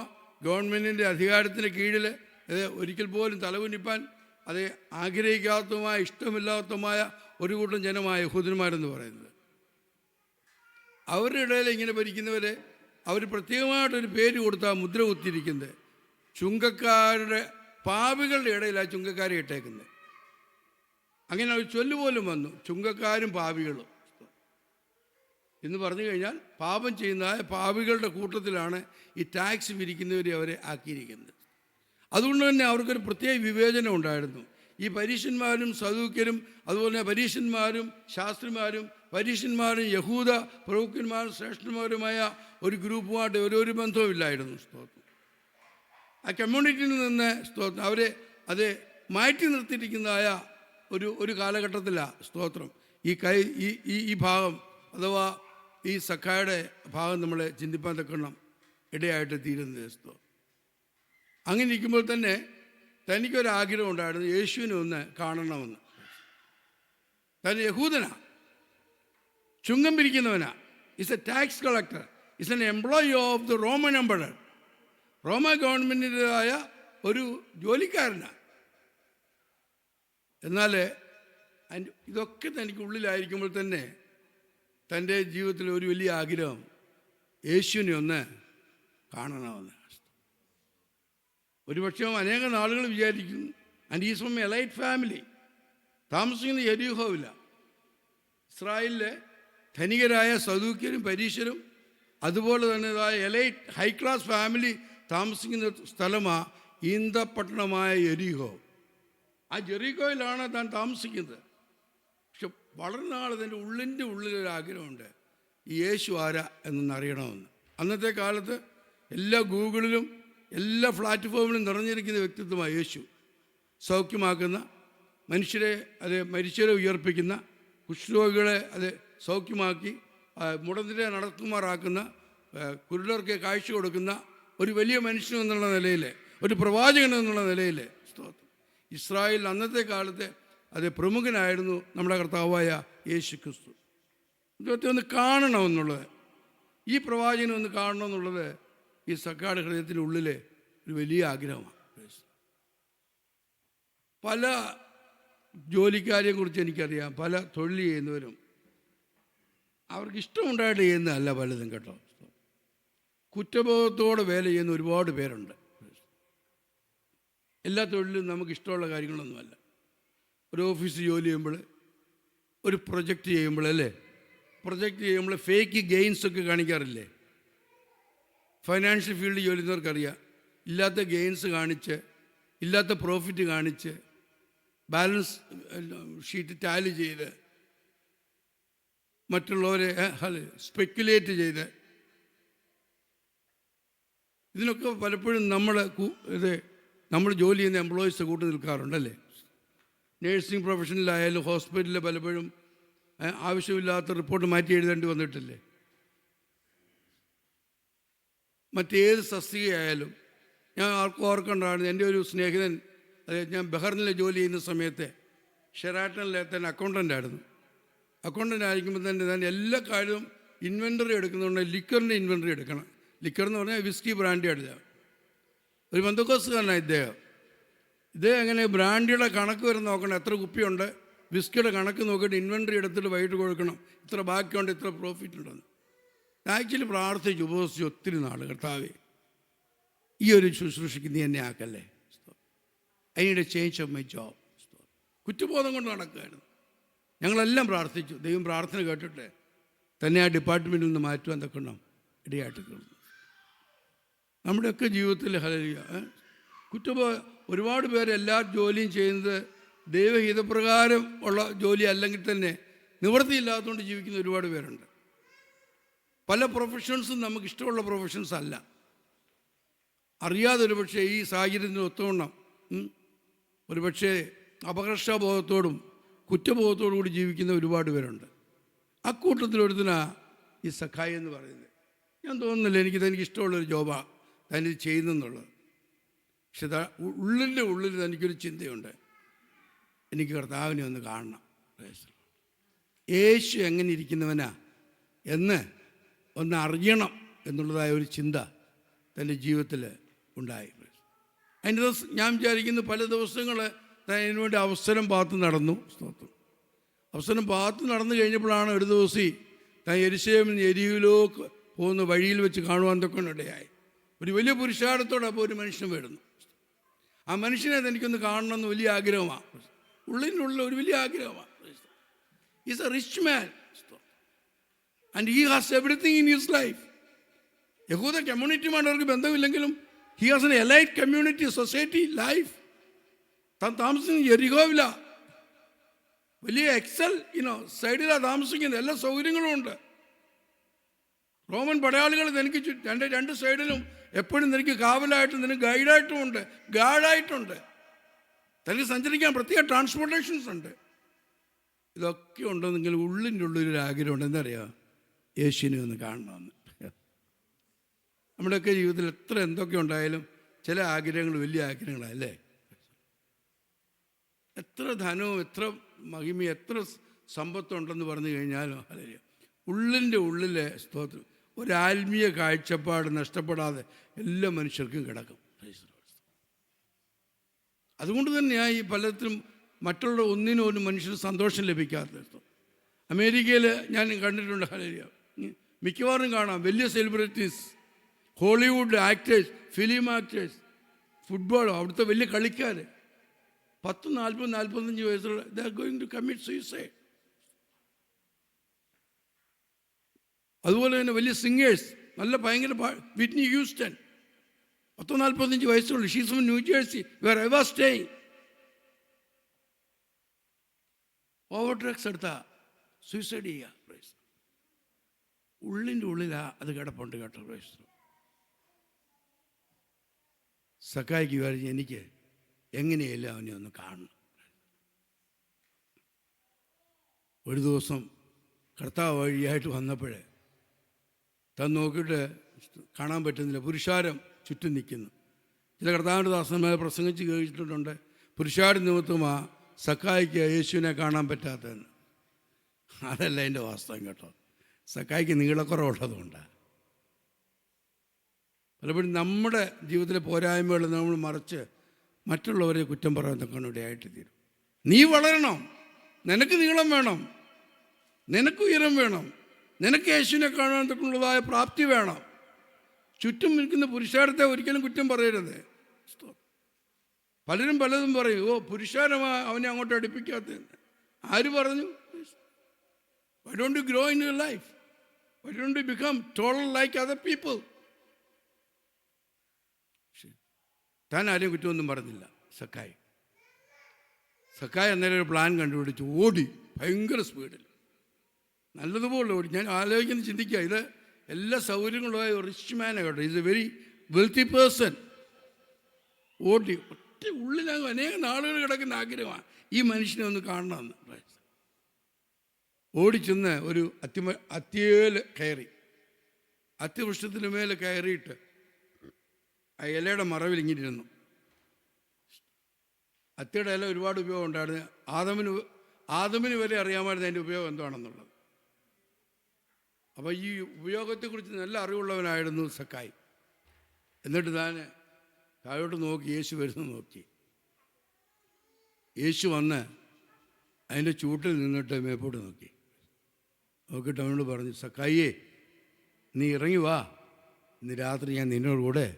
ഗവൺമെൻറ്റിൻ്റെ അധികാരത്തിന് കീഴിൽ ഒരിക്കൽ പോലും തലകുനിപ്പാൻ അത് ആഗ്രഹിക്കാത്തതുമായ ഇഷ്ടമില്ലാത്തതുമായ ഒരു കൂട്ടം ജനമായ യഹൂദന്മാരെന്ന് പറയുന്നത്. അവരുടെ ഇടയിൽ ഇങ്ങനെ ഭരിക്കുന്നവരെ അവർ പ്രത്യേകമായിട്ടൊരു പേര് കൊടുത്താൽ മുദ്ര കുത്തിയിരിക്കുന്നത്. ചുങ്കക്കാരുടെ പാപികളുടെ ഇടയിലാണ് ചുങ്കക്കാരെ ഇട്ടേക്കുന്നത്. അങ്ങനെ ഒരു ചൊല്ലുപോലും വന്നു, ചുങ്കക്കാരും പാപികളും എന്ന് പറഞ്ഞു കഴിഞ്ഞാൽ പാപം ചെയ്യുന്നതായ പാപികളുടെ കൂട്ടത്തിലാണ് ഈ ടാക്സ് പിരിക്കുന്നവരെ അവരെ ആക്കിയിരിക്കുന്നത്. അതുകൊണ്ട് തന്നെ അവർക്കൊരു പ്രത്യേക വിവേചനം ഉണ്ടായിരുന്നു. ഈ പരീശന്മാരും സദൂക്യരും അതുപോലെ പരീശന്മാരും ശാസ്ത്രിമാരും പരീശന്മാരും യഹൂദ പ്രഭുക്കന്മാരും ശ്രേഷ്ഠന്മാരുമായ ഒരു ഗ്രൂപ്പുമായിട്ട് ഒരു ബന്ധവുമില്ലായിരുന്നു. സ്തോത്രം. ആ കമ്മ്യൂണിറ്റിയിൽ നിന്ന് സ്തോത്രം അവരെ അത് മാറ്റി നിർത്തിയിരിക്കുന്നതായ ഒരു കാലഘട്ടത്തിലാണ് സ്തോത്രം ഈ ഭാഗം അഥവാ ഈ സഖായുടെ ഭാഗം നമ്മളെ ചിന്തിപ്പാൻ തക്കണം ഇടയായിട്ട് തീരുന്നത്. സ്തോത്രം. അങ്ങനെ ഇരിക്കുമ്പോൾ തന്നെ തനിക്കൊരാഗ്രഹം ഉണ്ടായിരുന്നു, യേശുവിനെ ഒന്ന് കാണണമെന്ന്. താൻ യഹൂദനാ, ചുങ്കം പിരിക്കുന്നവനാ, is a tax collector, is an employee of the Roman emperor, റോമ ഗവൺമെൻറ്റിൻ്റെതായ ഒരു ജോലിക്കാരനാണ്. എന്നാൽ ഇതൊക്കെ തനിക്ക് ഉള്ളിലായിരിക്കുമ്പോൾ തന്നെ തൻ്റെ ജീവിതത്തിൽ ഒരു വലിയ ആഗ്രഹം യേശുവിനെ ഒന്ന് കാണണമെന്ന്. ഒരുപക്ഷെ അനേക നാളുകൾ വിചാരിക്കും, and is from elite family, താമസിക്കുന്ന യെരിഹോവില്ല. ഇസ്രായേലിലെ ധനികരായ സദൂക്യരും പരീശരും അതുപോലെ തന്നെതായ എലൈറ്റ് ഹൈ ക്ലാസ് ഫാമിലി താമസിക്കുന്ന സ്ഥലമാണ് ഈന്തപ്പട്ടണമായ യെരിഹോ. ആ ജെറിക്കോയിലാണ് താൻ താമസിക്കുന്നത്. പക്ഷെ വളരെ നാൾ തൻ്റെ ഉള്ളിലൊരാഗ്രഹമുണ്ട്, ഈ യേശു ആരാ എന്നറിയണമെന്ന്. അന്നത്തെ കാലത്ത് എല്ലാ ഗൂഗിളിലും എല്ലാ പ്ലാറ്റ്ഫോമിലും നിറഞ്ഞിരിക്കുന്ന വ്യക്തിത്വമാണ് യേശു. സൗഖ്യമാക്കുന്ന, മരിച്ചവരെ ഉയർപ്പിക്കുന്ന, കുഷ്ഠരോഗികളെ സൗഖ്യമാക്കി മുടന്തിരെ നടക്കുമാറാക്കുന്ന, കുരുടർക്ക് കാഴ്ച കൊടുക്കുന്ന ഒരു വലിയ മനുഷ്യൻ എന്നുള്ള നിലയിൽ, ഒരു പ്രവാചകൻ എന്നുള്ള നിലയിൽ സ്തോത്രം. ഇസ്രായേൽ അന്നത്തെ കാലത്തെ പ്രമുഖനായിരുന്നു നമ്മുടെ കർത്താവായ യേശു ക്രിസ്തു. ഇതൊക്കെ ഒന്ന് കാണണമെന്നുള്ളത്, ഈ പ്രവാചകനെ ഒന്ന് കാണണമെന്നുള്ളത് ഈ സഖായുടെ ഹൃദയത്തിൻ്റെ ഉള്ളിലെ ഒരു വലിയ ആഗ്രഹമാണ്. പല ജോലിക്കാരെയും കുറിച്ച് എനിക്കറിയാം, പല തൊഴിൽ ചെയ്യുന്നവരും അവർക്ക് ഇഷ്ടമുണ്ടായിട്ട് ചെയ്യുന്നതല്ല പലതും കേട്ടോ. കുറ്റബോധത്തോടെ വേല ചെയ്യുന്ന ഒരുപാട് പേരുണ്ട്. എല്ലാ തൊഴിലും നമുക്ക് ഇഷ്ടമുള്ള കാര്യങ്ങളൊന്നുമല്ല. ഒരു ഓഫീസ് ജോലി ചെയ്യുമ്പോൾ, ഒരു പ്രൊജക്റ്റ് ചെയ്യുമ്പോൾ പ്രൊജക്റ്റ് ചെയ്യുമ്പോൾ ഫേക്ക് ഗെയിൻസൊക്കെ കാണിക്കാറില്ലേ? ഫൈനാൻഷ്യൽ ഫീൽഡ് ജോലി ചെയ്യുന്നവർക്കറിയാം, ഇല്ലാത്ത ഗെയിൻസ് കാണിച്ച്, ഇല്ലാത്ത പ്രോഫിറ്റ് കാണിച്ച്, ബാലൻസ് ഷീറ്റ് ടാലി ചെയ്ത്, മറ്റുള്ളവരെ സ്പെക്കുലേറ്റ് ചെയ്ത്, ഇതിനൊക്കെ പലപ്പോഴും നമ്മൾ ജോലി ചെയ്യുന്ന എംപ്ലോയീസ് കൂട്ടി നിൽക്കാറുണ്ടല്ലേ. നേഴ്സിംഗ് പ്രൊഫഷനിലായാലും ഹോസ്പിറ്റലിൽ പലപ്പോഴും ആവശ്യമില്ലാത്ത റിപ്പോർട്ട് മാറ്റി എഴുതേണ്ടി വന്നിട്ടില്ലേ. മറ്റേത് തസ്തികയായാലും ഞാൻ ഓർക്കേണ്ടതാണ്. എൻ്റെ ഒരു സ്നേഹിതൻ, ഞാൻ ബഹറിനിൽ ജോലി ചെയ്യുന്ന സമയത്ത് ഷെറാട്ടണിലെ തന്നെ അക്കൗണ്ടൻ്റ് ആയിരിക്കുമ്പോൾ തന്നെ എല്ലാ കാര്യവും ഇൻവെൻ്ററി എടുക്കുന്നുണ്ട്. ലിക്കറിൻ്റെ ഇൻവെൻ്ററി എടുക്കണം. ലിക്കർ എന്ന് പറഞ്ഞാൽ വിസ്കി ബ്രാൻഡി അടില്ല. ഒരു ബന്ധുക്കോസുകാരനാണ് ഇദ്ദേഹം എങ്ങനെ ബ്രാൻഡിയുടെ കണക്ക് വരെ നോക്കണം, എത്ര കുപ്പിയുണ്ട്, വിസ്കിയുടെ കണക്ക് നോക്കിയിട്ട് ഇൻവെൻ്ററി എടുത്തിട്ട് വൈകിട്ട് കൊടുക്കണം, ഇത്ര ബാക്കിയുണ്ട്, ഇത്ര പ്രോഫിറ്റ് ഉണ്ടെന്ന്. ആക്ച്വലി പ്രാർത്ഥിച്ചു, ഉപവസിച്ചു ഒത്തിരി നാൾ. കർത്താവേ, ഈ ഒരു ശുശ്രൂഷയ്ക്ക് നീ എന്നെ ആക്കല്ലേ, I need a change of my job. കുറ്റബോധം കൊണ്ട് നടക്കുകയായിരുന്നു. ഞങ്ങളെല്ലാം പ്രാർത്ഥിച്ചു. ദൈവം പ്രാർത്ഥന കേട്ടിട്ട് തന്നെ ആ ഡിപ്പാർട്ട്മെൻറ്റിൽ നിന്ന് മാറ്റുവാൻ തക്കണം ഇടയായിട്ട് തീർന്നു. നമ്മുടെയൊക്കെ ജീവിതത്തിൽ ഒരുപാട് പേര് എല്ലാ ജോലിയും ചെയ്യുന്നത് ദൈവഹിതപ്രകാരം ഉള്ള ജോലി അല്ലെങ്കിൽ തന്നെ നിവൃത്തിയില്ലാത്തതുകൊണ്ട് ജീവിക്കുന്ന ഒരുപാട് പേരുണ്ട്. പല പ്രൊഫഷൻസും നമുക്ക് ഇഷ്ടമുള്ള പ്രൊഫഷൻസ് അല്ല. അറിയാതെ ഒരുപക്ഷെ ഈ സാഹചര്യത്തിന് ഒത്തുകൊണ്ണം ഒരുപക്ഷെ അപകർഷബോധത്തോടും കുറ്റബോധത്തോടു കൂടി ജീവിക്കുന്ന ഒരുപാട് പേരുണ്ട്. അക്കൂട്ടത്തിലൊരുത്തിനാണ് ഈ സഖായി എന്ന് പറയുന്നത്. ഞാൻ തോന്നുന്നില്ല തനിക്ക് ഇഷ്ടമുള്ളൊരു ജോബാണ് തനിത് ചെയ്യുന്നെന്നുള്ളത്. പക്ഷെ ഉള്ളിൽ തനിക്കൊരു ചിന്തയുണ്ട്, എനിക്ക് കർത്താവിനെ ഒന്ന് കാണണം, യേശു എങ്ങനെ ഇരിക്കുന്നവനാ എന്ന് ഒന്ന് അറിയണം എന്നുള്ളതായ ഒരു ചിന്ത തൻ്റെ ജീവിതത്തിൽ ഉണ്ടായി. അതിൻ്റെ ഞാൻ വിചാരിക്കുന്നു പല ദിവസങ്ങൾ അതിനുവേണ്ടി അവസരം പാത്ത് നടന്നു. സ്തോത്രം. അവസരം പാത്ത് നടന്നു കഴിഞ്ഞപ്പോഴാണ് ഒരു ദിവസം താൻ യെരൂശലേമിൽ നിന്ന് യെരിഹിലോക്ക് പോകുന്ന വഴിയിൽ വെച്ച് കാണുവാൻ തൊക്കെ ഒരു വലിയ പുരുഷാരത്തോടെ അപ്പോൾ ഒരു മനുഷ്യൻ വരുന്നു. ആ മനുഷ്യനെ എനിക്കൊന്ന് കാണണമെന്ന് വലിയ ആഗ്രഹമാണ്, ഉള്ളിനുള്ള ഒരു വലിയ ആഗ്രഹമാണ്. Is a rich man and he has everything in his life. യഹൂദ കമ്മ്യൂണിറ്റിയുമായിട്ട് അവർക്ക് ബന്ധമില്ലെങ്കിലും he has an elite community society life. താൻ താമസിക്കുന്ന യെരിഹോവില, വലിയ എക്സൽ സൈഡിലാണ് താമസിക്കുന്നത്, എല്ലാ സൗകര്യങ്ങളും ഉണ്ട്. റോമൻ പടയാളികൾ നിനക്ക് രണ്ട് സൈഡിലും എപ്പോഴും നിനക്ക് കാവലായിട്ടും നിനക്ക് ഗൈഡായിട്ടും ഉണ്ട്, ഗാർഡായിട്ടുണ്ട്. തനിക്ക് സഞ്ചരിക്കാൻ പ്രത്യേക ട്രാൻസ്പോർട്ടേഷൻസ് ഉണ്ട്. ഇതൊക്കെ ഉണ്ടെന്നെങ്കിൽ ഉള്ളിൻ്റെ ഉള്ളൊരു ആഗ്രഹമുണ്ട്, എന്താ അറിയാം, യേശുവിനെ ഒന്ന് കാണണമെന്ന്. നമ്മുടെയൊക്കെ ജീവിതത്തിൽ എത്ര എന്തൊക്കെ ഉണ്ടായാലും ചില ആഗ്രഹങ്ങൾ വലിയ ആഗ്രഹങ്ങളല്ലേ. എത്ര ധനവും എത്ര മഹിമയും എത്ര സമ്പത്തുണ്ടെന്ന് പറഞ്ഞു കഴിഞ്ഞാലും അല്ലേ, ഉള്ളിൻ്റെ ഉള്ളിലെ സ്തോത്രം ഒരാത്മീയ കാഴ്ചപ്പാട് നഷ്ടപ്പെടാതെ എല്ലാ മനുഷ്യർക്കും കിടക്കും. അതുകൊണ്ട് തന്നെയാണ് ഈ പലത്തിലും മറ്റുള്ള ഒന്നിനും ഒരു മനുഷ്യന് സന്തോഷം ലഭിക്കാത്തത്. അമേരിക്കയിൽ ഞാൻ കണ്ടിട്ടുണ്ട്, ഹല്ലേലൂയ, മിക്കവാറും കാണാം വലിയ celebrities, Hollywood actors, film actors, football, അവിടുത്തെ വലിയ കളിക്കാർ 40-45 വയസ്സുള്ള they are going to commit suicide. അതുപോലെ തന്നെ വലിയ സിംഗേഴ്സ്, നല്ല ഭയങ്കര വിറ്റ്നി ഹ്യൂസ്റ്റൺ 40-45 വയസ്സുള്ളൂ. She's from New Jersey, where I was staying. Over drugs എടുത്താൽ സൂയിസൈഡ് ചെയ്യുക. ഉള്ളിൻ്റെ ഉള്ളിലാണ് അത് കിടപ്പുണ്ട് കേട്ടോ. സക്കായിക്ക് വിചാരിച്ച് എനിക്ക് എങ്ങനെയല്ല അവനെ ഒന്ന് കാണണം. ഒരു ദിവസം കർത്താവ് വഴിയായിട്ട് വന്നപ്പോഴേ താൻ നോക്കിയിട്ട് കാണാൻ പറ്റുന്നില്ല, പുരുഷാരം ചുറ്റും നിൽക്കുന്നു. ചില കർത്താവിൻ്റെ ദാസന്മാരെ പ്രസംഗിച്ച് കേട്ടിട്ടുണ്ട്, പുരുഷാരം നിമിത്തമാ സക്കായിക്ക് യേശുവിനെ കാണാൻ പറ്റാത്തതെന്ന്. അതല്ല എൻ്റെ വാസ്തവം കേട്ടോ. സക്കായിക്ക് നീളക്കുറവുള്ളതുകൊണ്ടാണ്. പലപ്പോഴും നമ്മുടെ ജീവിതത്തിലെ പോരായ്മകൾ നമ്മൾ മറിച്ച് മറ്റുള്ളവരെ കുറ്റം പറയാൻ ഇടയായിട്ട് തീരും. നീ വളരണം, നിനക്ക് നീളം വേണം, നിനക്ക് ഉയരം വേണം, നിനക്ക് യേശുവിനെ കാണാൻ തൊക്കെയുള്ളതായ പ്രാപ്തി വേണം. ചുറ്റും നിൽക്കുന്ന പുരുഷാരത്തെ ഒരിക്കലും കുറ്റം പറയരുത്. പലരും പലതും പറയും, ഓ പുരുഷാരമാ അവനെ അങ്ങോട്ട് അടുപ്പിക്കാത്തതെന്ന്. ആര് പറഞ്ഞു? Why don't you grow in your life? Why don't you become taller like other people? താൻ ആരെയും കുറ്റമൊന്നും പറഞ്ഞില്ല. സക്കായി അന്നേരം ഒരു പ്ലാൻ കണ്ടുപിടിച്ച് ഓടി, ഭയങ്കര സ്പീഡിൽ, നല്ലതുപോലെ ഓടി. ഞാൻ ആലോചിക്കുന്ന ചിന്തിക്കുക, ഇത് എല്ലാ സൗകര്യങ്ങളുമായ റിച്ച് മാനാണ് കേട്ടോ. Is A very wealthy person. ഓടി ഒറ്റ ഉള്ളിലാകും അനേകം നാളുകൾ കിടക്കുന്ന ആഗ്രഹമാണ് ഈ മനുഷ്യനെ ഒന്ന് കാണണമെന്ന്. ഓടിച്ചെന്ന് ഒരു അത്തിയേൽ കയറി, അത്തിവൃക്ഷത്തിന് മേലെ കയറിയിട്ട് ആ ഇലയുടെ മറവിൽ ഇങ്ങനെ ഇരുന്നു. അത്തിയുടെ ഇല ഒരുപാട് ഉപയോഗം ഉണ്ടായിരുന്നു. ആദമിന് വരെ അറിയാമായിരുന്നു അതിൻ്റെ ഉപയോഗം എന്താണെന്നുള്ളത്. അപ്പോൾ ഈ ഉപയോഗത്തെക്കുറിച്ച് നല്ല അറിവുള്ളവനായിരുന്നു സക്കായി. എന്നിട്ട് താൻ താഴോട്ട് നോക്കി, യേശു വരുന്നു നോക്കി. യേശു വന്ന് അതിൻ്റെ ചൂട്ടിൽ നിന്നിട്ട് മേപ്പോട്ട് നോക്കിയിട്ട് അവനോട് പറഞ്ഞു, സക്കായിയെ നീ ഇറങ്ങി വാ, ഇന്ന് രാത്രി ഞാൻ നിന്നോട് കൂടെ.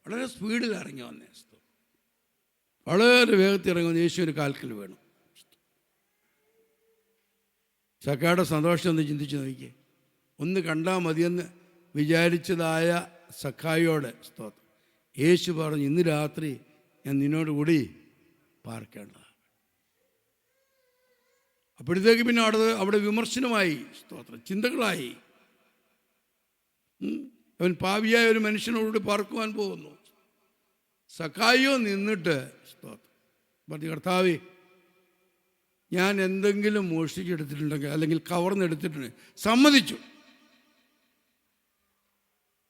വളരെ സ്പീഡിൽ ഇറങ്ങി വന്നേ, വളരെ വേഗത്തിൽ ഇറങ്ങി വന്ന് യേശുവിന് കാൽക്കൽ വേണം. സക്കായുടെ സന്തോഷം ഒന്ന് ചിന്തിച്ച് നോക്കിയേ. ഒന്ന് കണ്ടാൽ മതിയെന്ന് വിചാരിച്ചതായ സക്കായിയോട് സ്തോത്രം യേശു പറഞ്ഞു, ഇന്ന് രാത്രി ഞാൻ നിന്നോട് കൂടി പാർക്കേണ്ടതാണ്. അപ്പോഴത്തേക്ക് പിന്നെ അവിടെ വിമർശനമായി, സ്തോത്രം ചിന്തകളായി. അവൻ പാപിയായ ഒരു മനുഷ്യനോട് പാർക്കുവാൻ പോകുന്നു. സക്കായിയോ നിന്നിട്ട് സ്തോത്രം പറഞ്ഞു, കർത്താവേ, ഞാൻ എന്തെങ്കിലും മോഷ്ടിച്ചെടുത്തിട്ടുണ്ടെങ്കിൽ അല്ലെങ്കിൽ കവർന്നെടുത്തിട്ടുണ്ടെങ്കിൽ സമ്മതിച്ചു.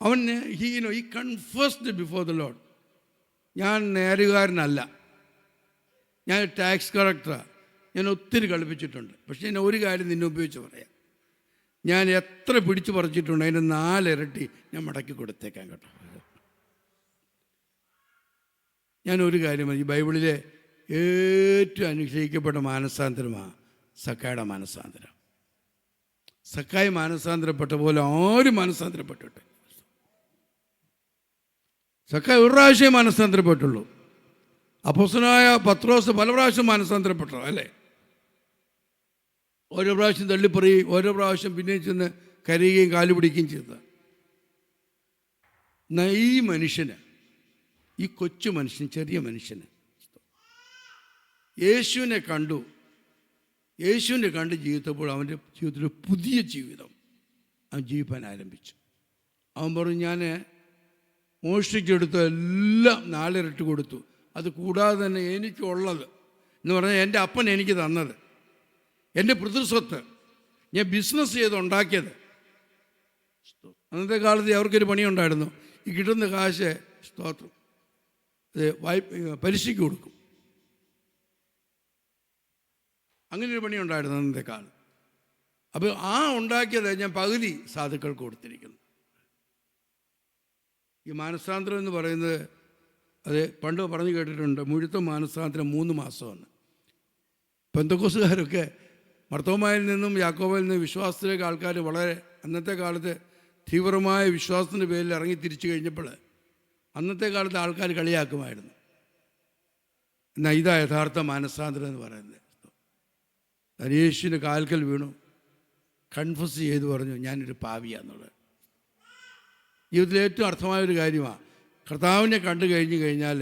അവൻ ഹി കൺഫേസ്ഡ് ബിഫോർ ദ ലോർഡ്, ഞാൻ നേരുകാരനല്ല, ഞാൻ ടാക്സ് കളക്ടറാണ്, ഞാൻ ഒത്തിരി കളിപ്പിച്ചിട്ടുണ്ട്. പക്ഷേ ഞാൻ ഒരു കാര്യം നിന്നെ ഉപയോഗിച്ച് പറയാം, ഞാൻ എത്ര പിടിച്ചു പറിച്ചിട്ടുണ്ട് അതിൻ്റെ 4 ഇരട്ടി ഞാൻ മടക്കി കൊടുത്തേക്കാം കേട്ടോ. ഞാനൊരു കാര്യം, ഈ ബൈബിളിലെ ഏറ്റവും അനുഗ്രഹിക്കപ്പെട്ട മാനസാന്തരമാണ് സക്കായുടെ മാനസാന്തരം. സക്കായി മാനസാന്തരപ്പെട്ട പോലെ ആരും മാനസാന്തരപ്പെട്ടിട്ട്. സക്കായി ഒരു പ്രാവശ്യം മാനസാന്തരപ്പെട്ടുള്ളൂ. അപ്പോസ്തലനായ പത്രോസ് പല പ്രാവശ്യം മാനസാന്തരപ്പെട്ടോ അല്ലേ? ഓരോ പ്രാവശ്യം തള്ളിപ്പറയും, ഓരോ പ്രാവശ്യം പിന്നെയും ചെന്ന് കരയുകയും കാലു പിടിക്കുകയും ചെയ്തത്. എന്നാൽ ഈ മനുഷ്യന്, ഈ കൊച്ചു മനുഷ്യൻ, ചെറിയ മനുഷ്യന് യേശുവിനെ കണ്ടു ജീവിതപ്പോൾ അവൻ്റെ ജീവിതത്തിൽ പുതിയ ജീവിതം അവൻ ജീവിപ്പാൻ ആരംഭിച്ചു. അവൻ പറഞ്ഞു, ഞാൻ മോഷ്ടിച്ചെടുത്ത എല്ലാം 4 ഇരട്ടി കൊടുത്തു, അത് കൂടാതെ തന്നെ എനിക്കുള്ളത് എന്ന് പറഞ്ഞാൽ എൻ്റെ അപ്പൻ എനിക്ക് തന്നത്, എൻ്റെ പിതൃസ്വത്ത്, ഞാൻ ബിസിനസ് ചെയ്ത് ഉണ്ടാക്കിയത്. അന്നത്തെ കാലത്ത് അവർക്കൊരു പണിയുണ്ടായിരുന്നു, ഈ കിട്ടുന്ന കാശ് സ്തോത്രം പലിശയ്ക്ക് കൊടുക്കും. അങ്ങനെയൊരു പണിയുണ്ടായിരുന്നു അന്നത്തെ കാലം. അപ്പോൾ ആ ഉണ്ടാക്കിയത് ഞാൻ പകുതി സാധുക്കൾക്ക് കൊടുത്തിരിക്കുന്നു. ഈ മാനസാന്തരം എന്ന് പറയുന്നത്, അത് പണ്ട് പറഞ്ഞു കേട്ടിട്ടുണ്ട്, മുഴുത്ത മാനസാന്തരം 3 മാസമാണ്. പെന്തക്കോസ്തുകാരൊക്കെ മർത്തോമായിൽ നിന്നും യാക്കോബയിൽ നിന്നും വിശ്വാസത്തിലേക്ക് ആൾക്കാർ വളരെ അന്നത്തെ കാലത്ത് തീവ്രമായ വിശ്വാസത്തിൻ്റെ പേരിൽ ഇറങ്ങി തിരിച്ചു കഴിഞ്ഞപ്പോൾ അന്നത്തെ കാലത്ത് ആൾക്കാർ കളിയാക്കുമായിരുന്നു. എന്നാൽ ഇതാ യഥാർത്ഥ മാനസാന്തരം എന്ന് പറയുന്നത്. യേശുവിൻ്റെ കാൽക്കൽ വീണു, കൺഫസ് ചെയ്ത് പറഞ്ഞു, ഞാനൊരു പാപിയാന്നുള്ളത്. ജീവിതത്തിൽ ഏറ്റവും അർത്ഥമായൊരു കാര്യമാണ്. കർത്താവിനെ കണ്ടു കഴിഞ്ഞാൽ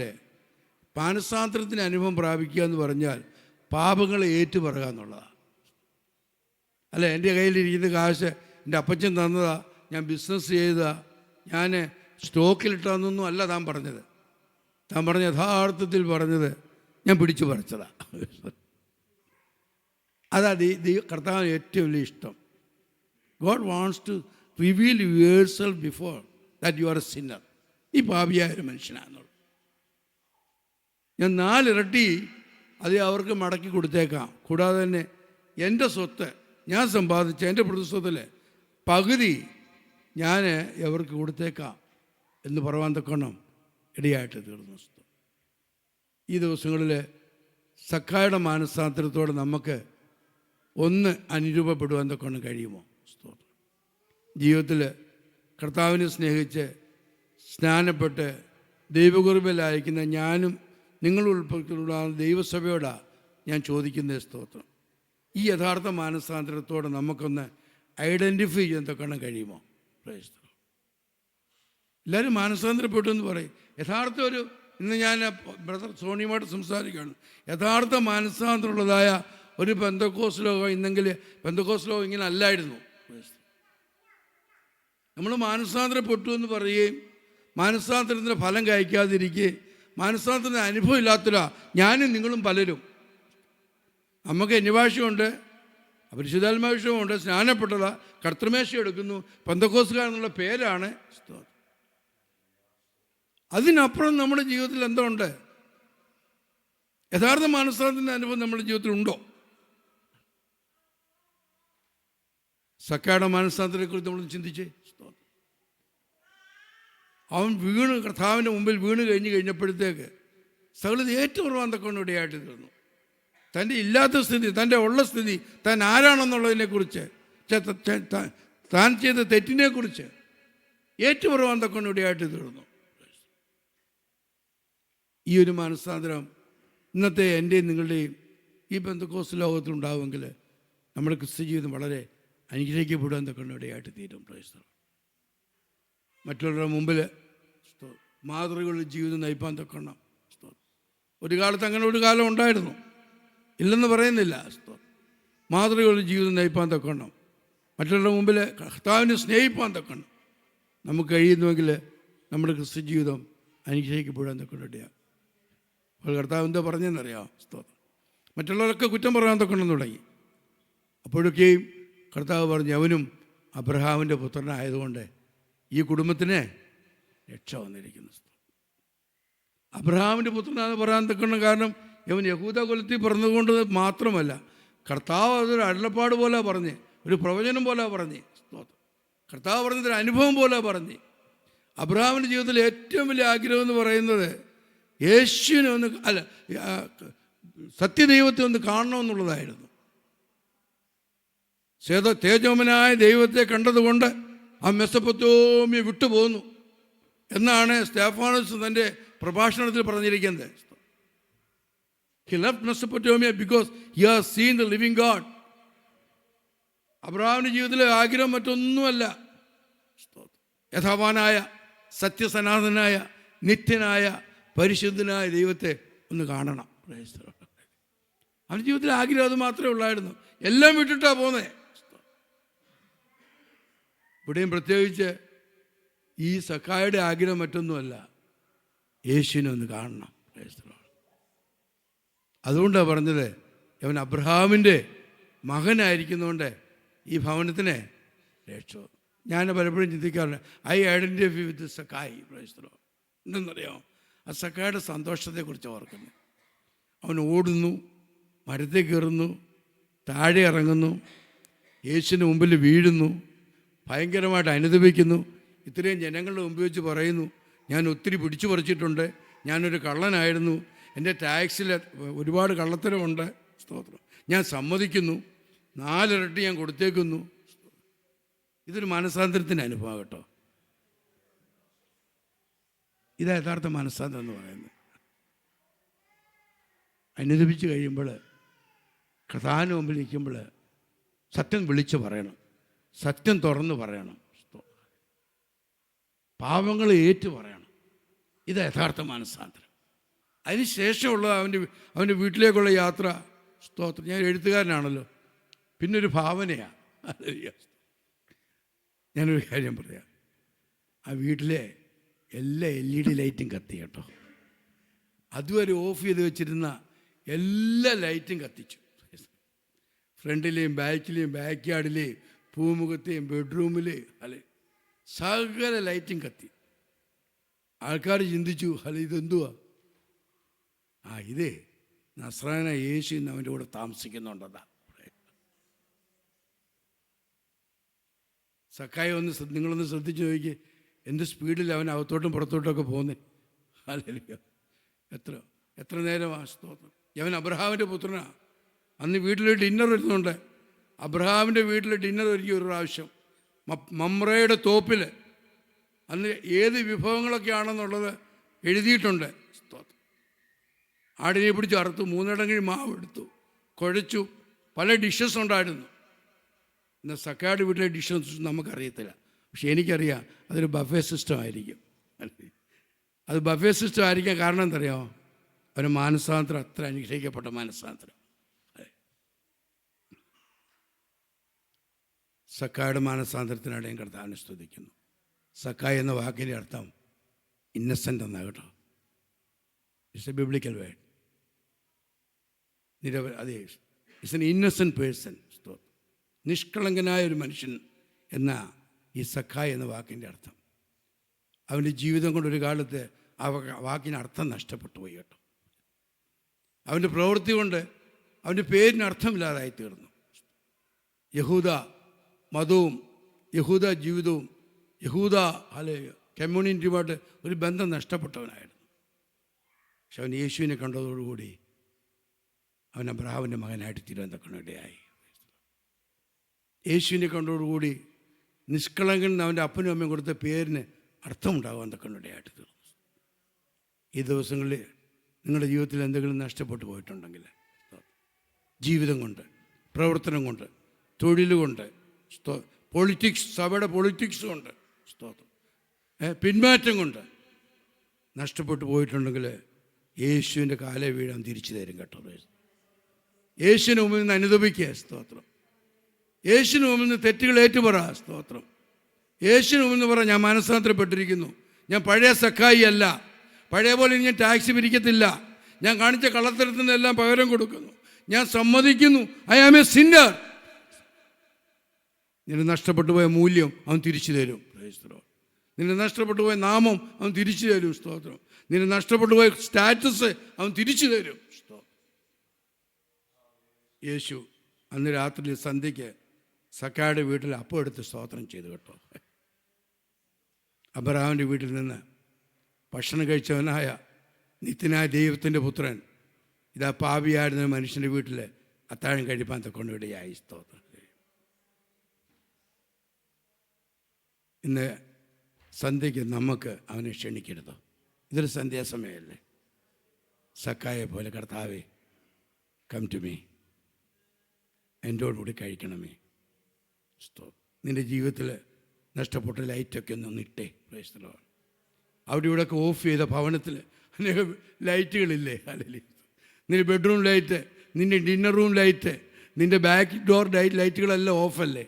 മാനസാന്തരത്തിന് അനുഭവം പ്രാപിക്കുക എന്ന് പറഞ്ഞാൽ പാപങ്ങളെ ഏറ്റുപറയുക എന്നുള്ളതാണ്. അല്ല, എൻ്റെ കയ്യിലിരിക്കുന്ന കാശ് എൻ്റെ അപ്പച്ചൻ തന്നതാ, ഞാൻ ബിസിനസ് ചെയ്തതാ, ഞാൻ സ്റ്റോക്കിലിട്ടതെന്നൊന്നും അല്ല താൻ പറഞ്ഞത്. താൻ പറഞ്ഞ യഥാർത്ഥത്തിൽ പറഞ്ഞത് ഞാൻ പിടിച്ചു പറിച്ചതാ. അതാ കർത്താവിന് ഏറ്റവും വലിയ ഇഷ്ടം. God wants to reveal yourself before that you are a sinner. ഈ പാപിയായ ഒരു മനുഷ്യനാണെന്നുള്ളത്. ഞാൻ 4 ഇരട്ടി അത് അവർക്ക് മടക്കി കൊടുത്തേക്കാം. കൂടാതെ തന്നെ എൻ്റെ സ്വത്ത്, ഞാൻ സമ്പാദിച്ച എൻ്റെ പ്രതിസ്വത്തിൽ പകുതി ഞാൻ അവർക്ക് കൊടുത്തേക്കാം എന്ന് പറയാൻ തക്കണം ഇടയായിട്ട് തീർന്നു. ഈ ദിവസങ്ങളിൽ സക്കായുടെ മാനസാന്തരത്തോടെ നമുക്ക് ഒന്ന് അനുരൂപപ്പെടുവാൻ തക്കണം കഴിയുമോ? ജീവിതത്തിൽ കർത്താവിനെ സ്നേഹിച്ച് സ്നാനപ്പെട്ട് ദൈവകുറുബിലായിരിക്കുന്ന ഞാനും നിങ്ങൾ ഉൾപ്പെട്ടുള്ള ദൈവസഭയോടാണ് ഞാൻ ചോദിക്കുന്നത്. സ്തോത്രം. ഈ യഥാർത്ഥ മാനസാന്തരത്തോടെ നമുക്കൊന്ന് ഐഡൻറ്റിഫൈ ചെയ്യാൻ തക്കണം കഴിയുമോ? എല്ലാവരും മാനസാന്തരപ്പെട്ടു എന്ന് പറയും. യഥാർത്ഥ ഒരു, ഇന്ന് ഞാൻ ബ്രദർ സോണിയുമായിട്ട് സംസാരിക്കുകയാണ്, യഥാർത്ഥ മാനസാന്തരമുള്ളതായ ഒരു പെന്തക്കോസ് ലോകം ഇന്നെങ്കിൽ പെന്തക്കോസ് ലോകം ഇങ്ങനെ അല്ലായിരുന്നു. നമ്മൾ മാനസാന്തരപ്പെട്ടു എന്ന് പറയുകയും മാനസാന്തരത്തിൻ്റെ ഫലം കഴിക്കാതിരിക്കുകയും മാനസാന്തരത്തിന് അനുഭവം ഇല്ലാത്തവരാ ഞാനും നിങ്ങളും പലരും. നമുക്ക് അന്യഭാഷയുണ്ട്, പരിശുദ്ധാത്മാവിഷയമുണ്ട്, സ്നാനപ്പെട്ടതാ, കർത്തൃമേശ എടുക്കുന്നു, പെന്തക്കോസ്തുകാരെന്നുള്ള പേരാണ്. അതിനപ്പുറം നമ്മുടെ ജീവിതത്തിൽ എന്തോ ഉണ്ട്? യഥാർത്ഥ മാനസാന്തരത്തിൻ്റെ അനുഭവം നമ്മുടെ ജീവിതത്തിൽ ഉണ്ടോ? സക്കായുടെ മാനസാന്തരത്തെക്കുറിച്ച് നമ്മൾ ചിന്തിച്ചേ. അവൻ വീണ് കർത്താവിൻ്റെ മുമ്പിൽ വീണ് കഴിഞ്ഞപ്പോഴത്തേക്ക് സകലത് ഏറ്റുപറവാൻ തക്കൊണ്ട് ഇടയായിട്ട് തീർന്നു. തൻ്റെ ഇല്ലാത്ത സ്ഥിതി, തൻ്റെ ഉള്ള സ്ഥിതി, താൻ ആരാണെന്നുള്ളതിനെക്കുറിച്ച്, താൻ ചെയ്ത തെറ്റിനെക്കുറിച്ച് ഏറ്റുപറവാൻ തക്കൊണ്ട് ഇടയായിട്ട് തീർന്നു. ഈ ഒരു മാനസാന്തരം ഇന്നത്തെ എൻ്റെയും നിങ്ങളുടെയും ഈ പെന്തക്കോസ്ത് ലോകത്തിലുണ്ടാവുമെങ്കിൽ നമ്മുടെ ക്രിസ്ത്യ ജീവിതം വളരെ അനുഗ്രഹിക്കപ്പെടാൻ തക്കൊണ്ട് ഇടയായിട്ട് തീരും. മറ്റുള്ളവരുടെ മുമ്പിൽ മാതൃകളുടെ ജീവിതം നയിപ്പാൻ തക്കണം. ഒരു കാലത്ത് അങ്ങനെ ഒരു കാലം ഉണ്ടായിരുന്നു, ഇല്ലെന്ന് പറയുന്നില്ല. മാതൃകളുടെ ജീവിതം നയിപ്പാൻ തക്കണം, മറ്റുള്ളവരുടെ മുമ്പിൽ കർത്താവിനെ സ്നേഹിപ്പാൻ തക്കണം. നമുക്ക് കഴിയുന്നുവെങ്കിൽ നമ്മുടെ ക്രിസ്ത്യ ജീവിതം അനുഗ്രഹിക്കപ്പെടാൻ തക്കൊണ്ടിടയാണ്. അപ്പോൾ കർത്താവ് എന്താ പറഞ്ഞതെന്നറിയാം? മറ്റുള്ളവരൊക്കെ കുറ്റം പറയാൻ തക്കണം തുടങ്ങി. അപ്പോഴൊക്കെയും കർത്താവ് പറഞ്ഞു, അവനും അബ്രഹാമിൻ്റെ പുത്രനായതുകൊണ്ട് ഈ കുടുംബത്തിന് രക്ഷ വന്നിരിക്കുന്നു. അബ്രഹാമിൻ്റെ പുത്രനാണെന്ന് പറയാൻ തക്കണം. കാരണം ഇവൻ യഹൂദ കുലത്തിൽ പിറന്നുകൊണ്ട് മാത്രമല്ല, കർത്താവ് അതൊരു അരുളപ്പാട് പോലെ പറഞ്ഞ്, ഒരു പ്രവചനം പോലെ പറഞ്ഞ്, കർത്താവ് പറഞ്ഞതൊരു അനുഭവം പോലെ പറഞ്ഞ്. അബ്രഹാമിൻ്റെ ജീവിതത്തിൽ ഏറ്റവും വലിയ ആഗ്രഹം എന്ന് പറയുന്നത് യേശുവിനെ ഒന്ന്, അല്ല, സത്യദൈവത്തെ ഒന്ന് കാണണമെന്നുള്ളതായിരുന്നു. തേജോമനായ ദൈവത്തെ കണ്ടതുകൊണ്ട് ആ മെസൊപ്പൊത്താമ്യ വിട്ടുപോകുന്നു എന്നാണ് സ്തെഫാനോസ് തൻ്റെ പ്രഭാഷണത്തിൽ പറഞ്ഞിരിക്കുന്നത്. He left Mesopotamia because he has seen the living God. അബ്രഹാമിൻ്റെ ജീവിതത്തിലെ ആഗ്രഹം മറ്റൊന്നുമല്ല, യഥാവാനായ സത്യസനാതനായ നിത്യനായ പരിശുദ്ധനായ ദൈവത്തെ ഒന്ന് കാണണം. അവൻ്റെ ജീവിതത്തിലെ ആഗ്രഹം അത് മാത്രമേ ഉള്ളായിരുന്നു. എല്ലാം വിട്ടിട്ടാണ് പോകുന്നത്. ഇവിടെയും പ്രത്യേകിച്ച് ഈ സക്കായുടെ ആഗ്രഹം മറ്റൊന്നുമല്ല, യേശുവിനെ ഒന്ന് കാണണം. അതുകൊണ്ടാണ് പറഞ്ഞത്, അവൻ അബ്രഹാമിൻ്റെ മകനായിരിക്കുന്നതുകൊണ്ട് ഈ ഭവനത്തിനെ രക്ഷ. ഞാൻ പലപ്പോഴും ചിന്തിക്കാറുണ്ട്, ഐ ഐഡൻറ്റിഫൈ വിത്ത് സക്കായി. എന്തെന്നറിയാമോ? ആ സക്കായുടെ സന്തോഷത്തെക്കുറിച്ച് ഓർക്കുന്നത്. അവൻ ഓടുന്നു, മരത്തിൽ കയറുന്നു, താഴെ ഇറങ്ങുന്നു, യേശുവിൻ്റെ മുമ്പിൽ വീഴുന്നു, ഭയങ്കരമായിട്ട് അനുദപിക്കുന്നു. ഇത്രയും ജനങ്ങളുടെ മുമ്പ് വെച്ച് പറയുന്നു, ഞാൻ ഒത്തിരി പിടിച്ചു പറിച്ചിട്ടുണ്ട്, ഞാനൊരു കള്ളനായിരുന്നു, എൻ്റെ ടാക്സിൽ ഒരുപാട് കള്ളത്തരമുണ്ട്, സ്തോത്രം, ഞാൻ സമ്മതിക്കുന്നു, 4 ഇരട്ടി ഞാൻ കൊടുത്തേക്കുന്നു. ഇതൊരു മനസാന്തരത്തിൻ്റെ അനുഭവം കേട്ടോ. ഇതാ യഥാർത്ഥ മനസാന്തരം എന്ന് പറയുന്നത്. അനുദപിച്ച് കഴിയുമ്പോൾ, കഥാവിന് മുമ്പിൽ നിൽക്കുമ്പോൾ സത്യം വിളിച്ച് പറയണം, സത്യം തുറന്ന് പറയണം, പാപങ്ങൾ ഏറ്റു പറയണം. ഇത് യഥാർത്ഥ മനസ്സാന്തരം. അതിന് ശേഷമുള്ള അവൻ്റെ വീട്ടിലേക്കുള്ള യാത്ര, സ്തോത്രം. ഞാൻ എഴുത്തുകാരനാണല്ലോ, പിന്നൊരു ഭാവനയാണ്. ഞാനൊരു കാര്യം പറയാം, ആ വീട്ടിലെ എല്ലാ LED ലൈറ്റും കത്തി കേട്ടോ. അതുവരെ ഓഫ് ചെയ്ത് വെച്ചിരുന്ന എല്ലാ ലൈറ്റും കത്തിച്ചു. ഫ്രണ്ടിലെയും ബാക്കിലെയും ബാക്ക് യാർഡിലെയും പൂമുഖത്തെയും ബെഡ്റൂമിൽ അല്ലെ സകല ലൈറ്റും കത്തി. ആൾക്കാർ ചിന്തിച്ചു, അല്ല ഇതെന്തുവാ? ഇതേ നസ്രായന യേശു ഇന്ന് അവൻ്റെ കൂടെ താമസിക്കുന്നുണ്ടതാ. സക്കായി നിങ്ങളൊന്ന് ശ്രദ്ധിച്ച് നോക്കി, എന്ത് സ്പീഡിൽ അവൻ അകത്തോട്ടും പുറത്തോട്ടൊക്കെ പോകുന്നേ. അല്ല എത്ര നേരമാണ്, സ്തോത്രം. അവൻ അബ്രഹാമിൻ്റെ പുത്രനാണ്. അന്ന് വീട്ടിൽ ഡിന്നർ വരുന്നുണ്ട്. അബ്രഹാമിൻ്റെ വീട്ടിൽ ഡിന്നർ ഒരുക്കി ഒരു പ്രാവശ്യം മമ്രയുടെ തോപ്പിൽ. അന്ന് ഏത് വിഭവങ്ങളൊക്കെയാണെന്നുള്ളത് എഴുതിയിട്ടുണ്ട്. ആടിനെ പിടിച്ച് അറുത്തു, 3 ഇടങ്ങഴി മാവ് എടുത്തു, കുഴച്ചു. പല ഡിഷസ് ഉണ്ടായിരുന്നു. എന്നാൽ സക്കായുടെ വീട്ടിലെ ഡിഷസ് നമുക്കറിയത്തില്ല, പക്ഷെ എനിക്കറിയാം അതൊരു ബഫേ സിസ്റ്റം ആയിരിക്കും. അത് ബഫേ സിസ്റ്റം ആയിരിക്കാൻ കാരണം എന്തറിയാമോ? അവന് മാനസാന്തരം, അത്ര അനുഗ്രഹിക്കപ്പെട്ട മാനസാന്തരം. സക്കായുടെ മാനസാന്തരത്തിനിടെ കർത്താവിനെ സ്തുതിക്കുന്നു. സക്കായ് എന്ന വാക്കിൻ്റെ അർത്ഥം ഇന്നസെൻ്റ് എന്നാണ് കേട്ടോ. It's A biblical word. അതെ, ഇറ്റ്സ് എൻ ഇന്നസെൻ്റ് പേഴ്സൺ. നിഷ്കളങ്കനായ ഒരു മനുഷ്യൻ എന്ന ഈ സക്കായ് എന്ന വാക്കിൻ്റെ അർത്ഥം. അവൻ്റെ ജീവിതം കൊണ്ടൊരു കാലത്ത് ആ വാക്കിന് അർത്ഥം നഷ്ടപ്പെട്ടു പോയി കേട്ടോ. അവൻ്റെ പ്രവൃത്തി കൊണ്ട് അവൻ്റെ പേരിന് അർത്ഥമില്ലാതായി തീർന്നു. യഹൂദ മതവും യഹൂദ ജീവിതവും യഹൂദ കമ്മ്യൂണിറ്റിയുമായിട്ട് ഒരു ബന്ധം നഷ്ടപ്പെട്ടവനായിരുന്നു. പക്ഷെ അവൻ യേശുവിനെ കണ്ടതോടുകൂടി അവൻ അബ്രഹാമിൻ്റെ മകനായിട്ട് തിരുവനന്തപുരത്തിനിടയായി. യേശുവിനെ കണ്ടതോടുകൂടി നിഷ്കളങ്കൻ അവൻ്റെ അപ്പനും അമ്മയും കൊടുത്ത പേരിന് അർത്ഥമുണ്ടാകാൻ തക്കനിടയായിട്ട് തീർന്നു. ഈ ദിവസങ്ങളിൽ നിങ്ങളുടെ ജീവിതത്തിൽ എന്തെങ്കിലും നഷ്ടപ്പെട്ടു പോയിട്ടുണ്ടെങ്കിൽ, ജീവിതം കൊണ്ട്, പ്രവർത്തനം കൊണ്ട്, തൊഴിൽ കൊണ്ട്, പൊളിറ്റിക്സ്, സഭയുടെ പൊളിറ്റിക്സ് കൊണ്ട്, പിന്മാറ്റം കൊണ്ട് നഷ്ടപ്പെട്ടു പോയിട്ടുണ്ടെങ്കിൽ യേശുവിൻ്റെ കാലേ വീഴാൻ തിരിച്ചു തരും കേട്ടോ. യേശുവിന് മുമ്പിൽ നിന്ന് അനുദപിക്കുക, സ്തോത്രം. യേശുവിന് മുമ്പിൽ നിന്ന് തെറ്റുകൾ ഏറ്റുപറ, സ്തോത്രം. യേശുവിന് മുമ്പിൽ നിന്ന് പറ, ഞാൻ മനസ്സാന്തരപ്പെട്ടിരിക്കുന്നു, ഞാൻ പഴയ സക്കായി അല്ല, പഴയ പോലെ ഞാൻ ടാക്സി പിരിക്കത്തില്ല, ഞാൻ കാണിച്ച കള്ളത്തരത്തിൽ നിന്നെല്ലാം പകരം കൊടുക്കുന്നു, ഞാൻ സമ്മതിക്കുന്നു, ഐ ആം എ സിന്നർ. നിന്നെ നഷ്ടപ്പെട്ടു പോയ മൂല്യം അവൻ തിരിച്ചു തരും. നിന്നെ നഷ്ടപ്പെട്ടു പോയ നാമം അവൻ തിരിച്ചു തരും, സ്തോത്രം. നിന്നെ നഷ്ടപ്പെട്ടു പോയ സ്റ്റാറ്റസ് അവൻ തിരിച്ചു തരും. യേശു അന്ന് രാത്രി സന്ധ്യയ്ക്ക് സക്കായുടെ വീട്ടിൽ അപ്പം എടുത്ത് സ്തോത്രം ചെയ്തു കേട്ടോ. അബ്രഹാമിൻ്റെ വീട്ടിൽ നിന്ന് ഭക്ഷണം കഴിച്ചവനായ നിത്യനായ ദൈവത്തിൻ്റെ പുത്രൻ ഇതാ പാപിയായിരുന്ന മനുഷ്യൻ്റെ വീട്ടിൽ അത്താഴം കഴിപ്പാൻ തക്കൊണ്ടിടയായി, സ്തോത്രം. ഇന്ന് സന്ധ്യയ്ക്ക് നമുക്ക് അവനെ ക്ഷണിക്കരുത്. ഇതൊരു സന്ധ്യാസമയമല്ലേ? സക്കായെ പോലെ കർത്താവേ കം ടു മീ, എന്നോടുകൂടി കഴിക്കണമേ. നിൻ്റെ ജീവിതത്തിൽ നഷ്ടപ്പെട്ട ലൈറ്റൊക്കെ ഒന്ന് ഇട്ടേ. Price the Lord. അവിടെ ഇവിടെയൊക്കെ ഓഫ് ചെയ്ത ഭവനത്തിൽ അനേകം ലൈറ്റുകളില്ലേ? അല്ലെങ്കിൽ നിൻ്റെ ബെഡ്റൂം ലൈറ്റ്, നിൻ്റെ ഡിന്നർ റൂം ലൈറ്റ്, നിൻ്റെ ബാക്ക് ഡോർ ലൈറ്റുകളെല്ലാം ഓഫല്ലേ?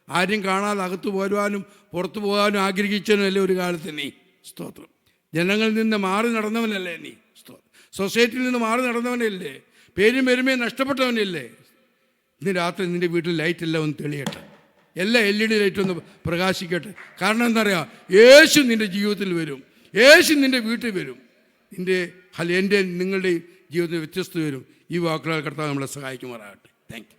ആരും കാണാതെ അകത്ത് പോരുവാനും പുറത്തു പോകാനും ആഗ്രഹിച്ചവനല്ലേ ഒരു കാലത്ത് നീ? സ്തോത്രം. ജനങ്ങളിൽ നിന്ന് മാറി നടന്നവനല്ലേ നീ? സ്തോത്രം. സൊസൈറ്റിയിൽ നിന്ന് മാറി നടന്നവനല്ലേ? പേരും പെരുമയും നഷ്ടപ്പെട്ടവനല്ലേ? ഇന്ന് രാത്രി നിൻ്റെ വീട്ടിൽ ലൈറ്റെല്ലാം ഒന്ന് തെളിയട്ടെ, എല്ലാ LED ലൈറ്റും ഒന്ന് പ്രകാശിക്കട്ടെ. കാരണം എന്താ പറയുക? യേശു നിൻ്റെ ജീവിതത്തിൽ വരും, യേശു നിൻ്റെ വീട്ടിൽ വരും, എൻ്റെ നിങ്ങളുടെ ജീവിതത്തിൽ വ്യത്യസ്തത വരും. ഈ വാക്കുകളാൽ കർത്താവ് നമ്മളെ സഹായിക്കുമാറാകട്ടെ. Thank you.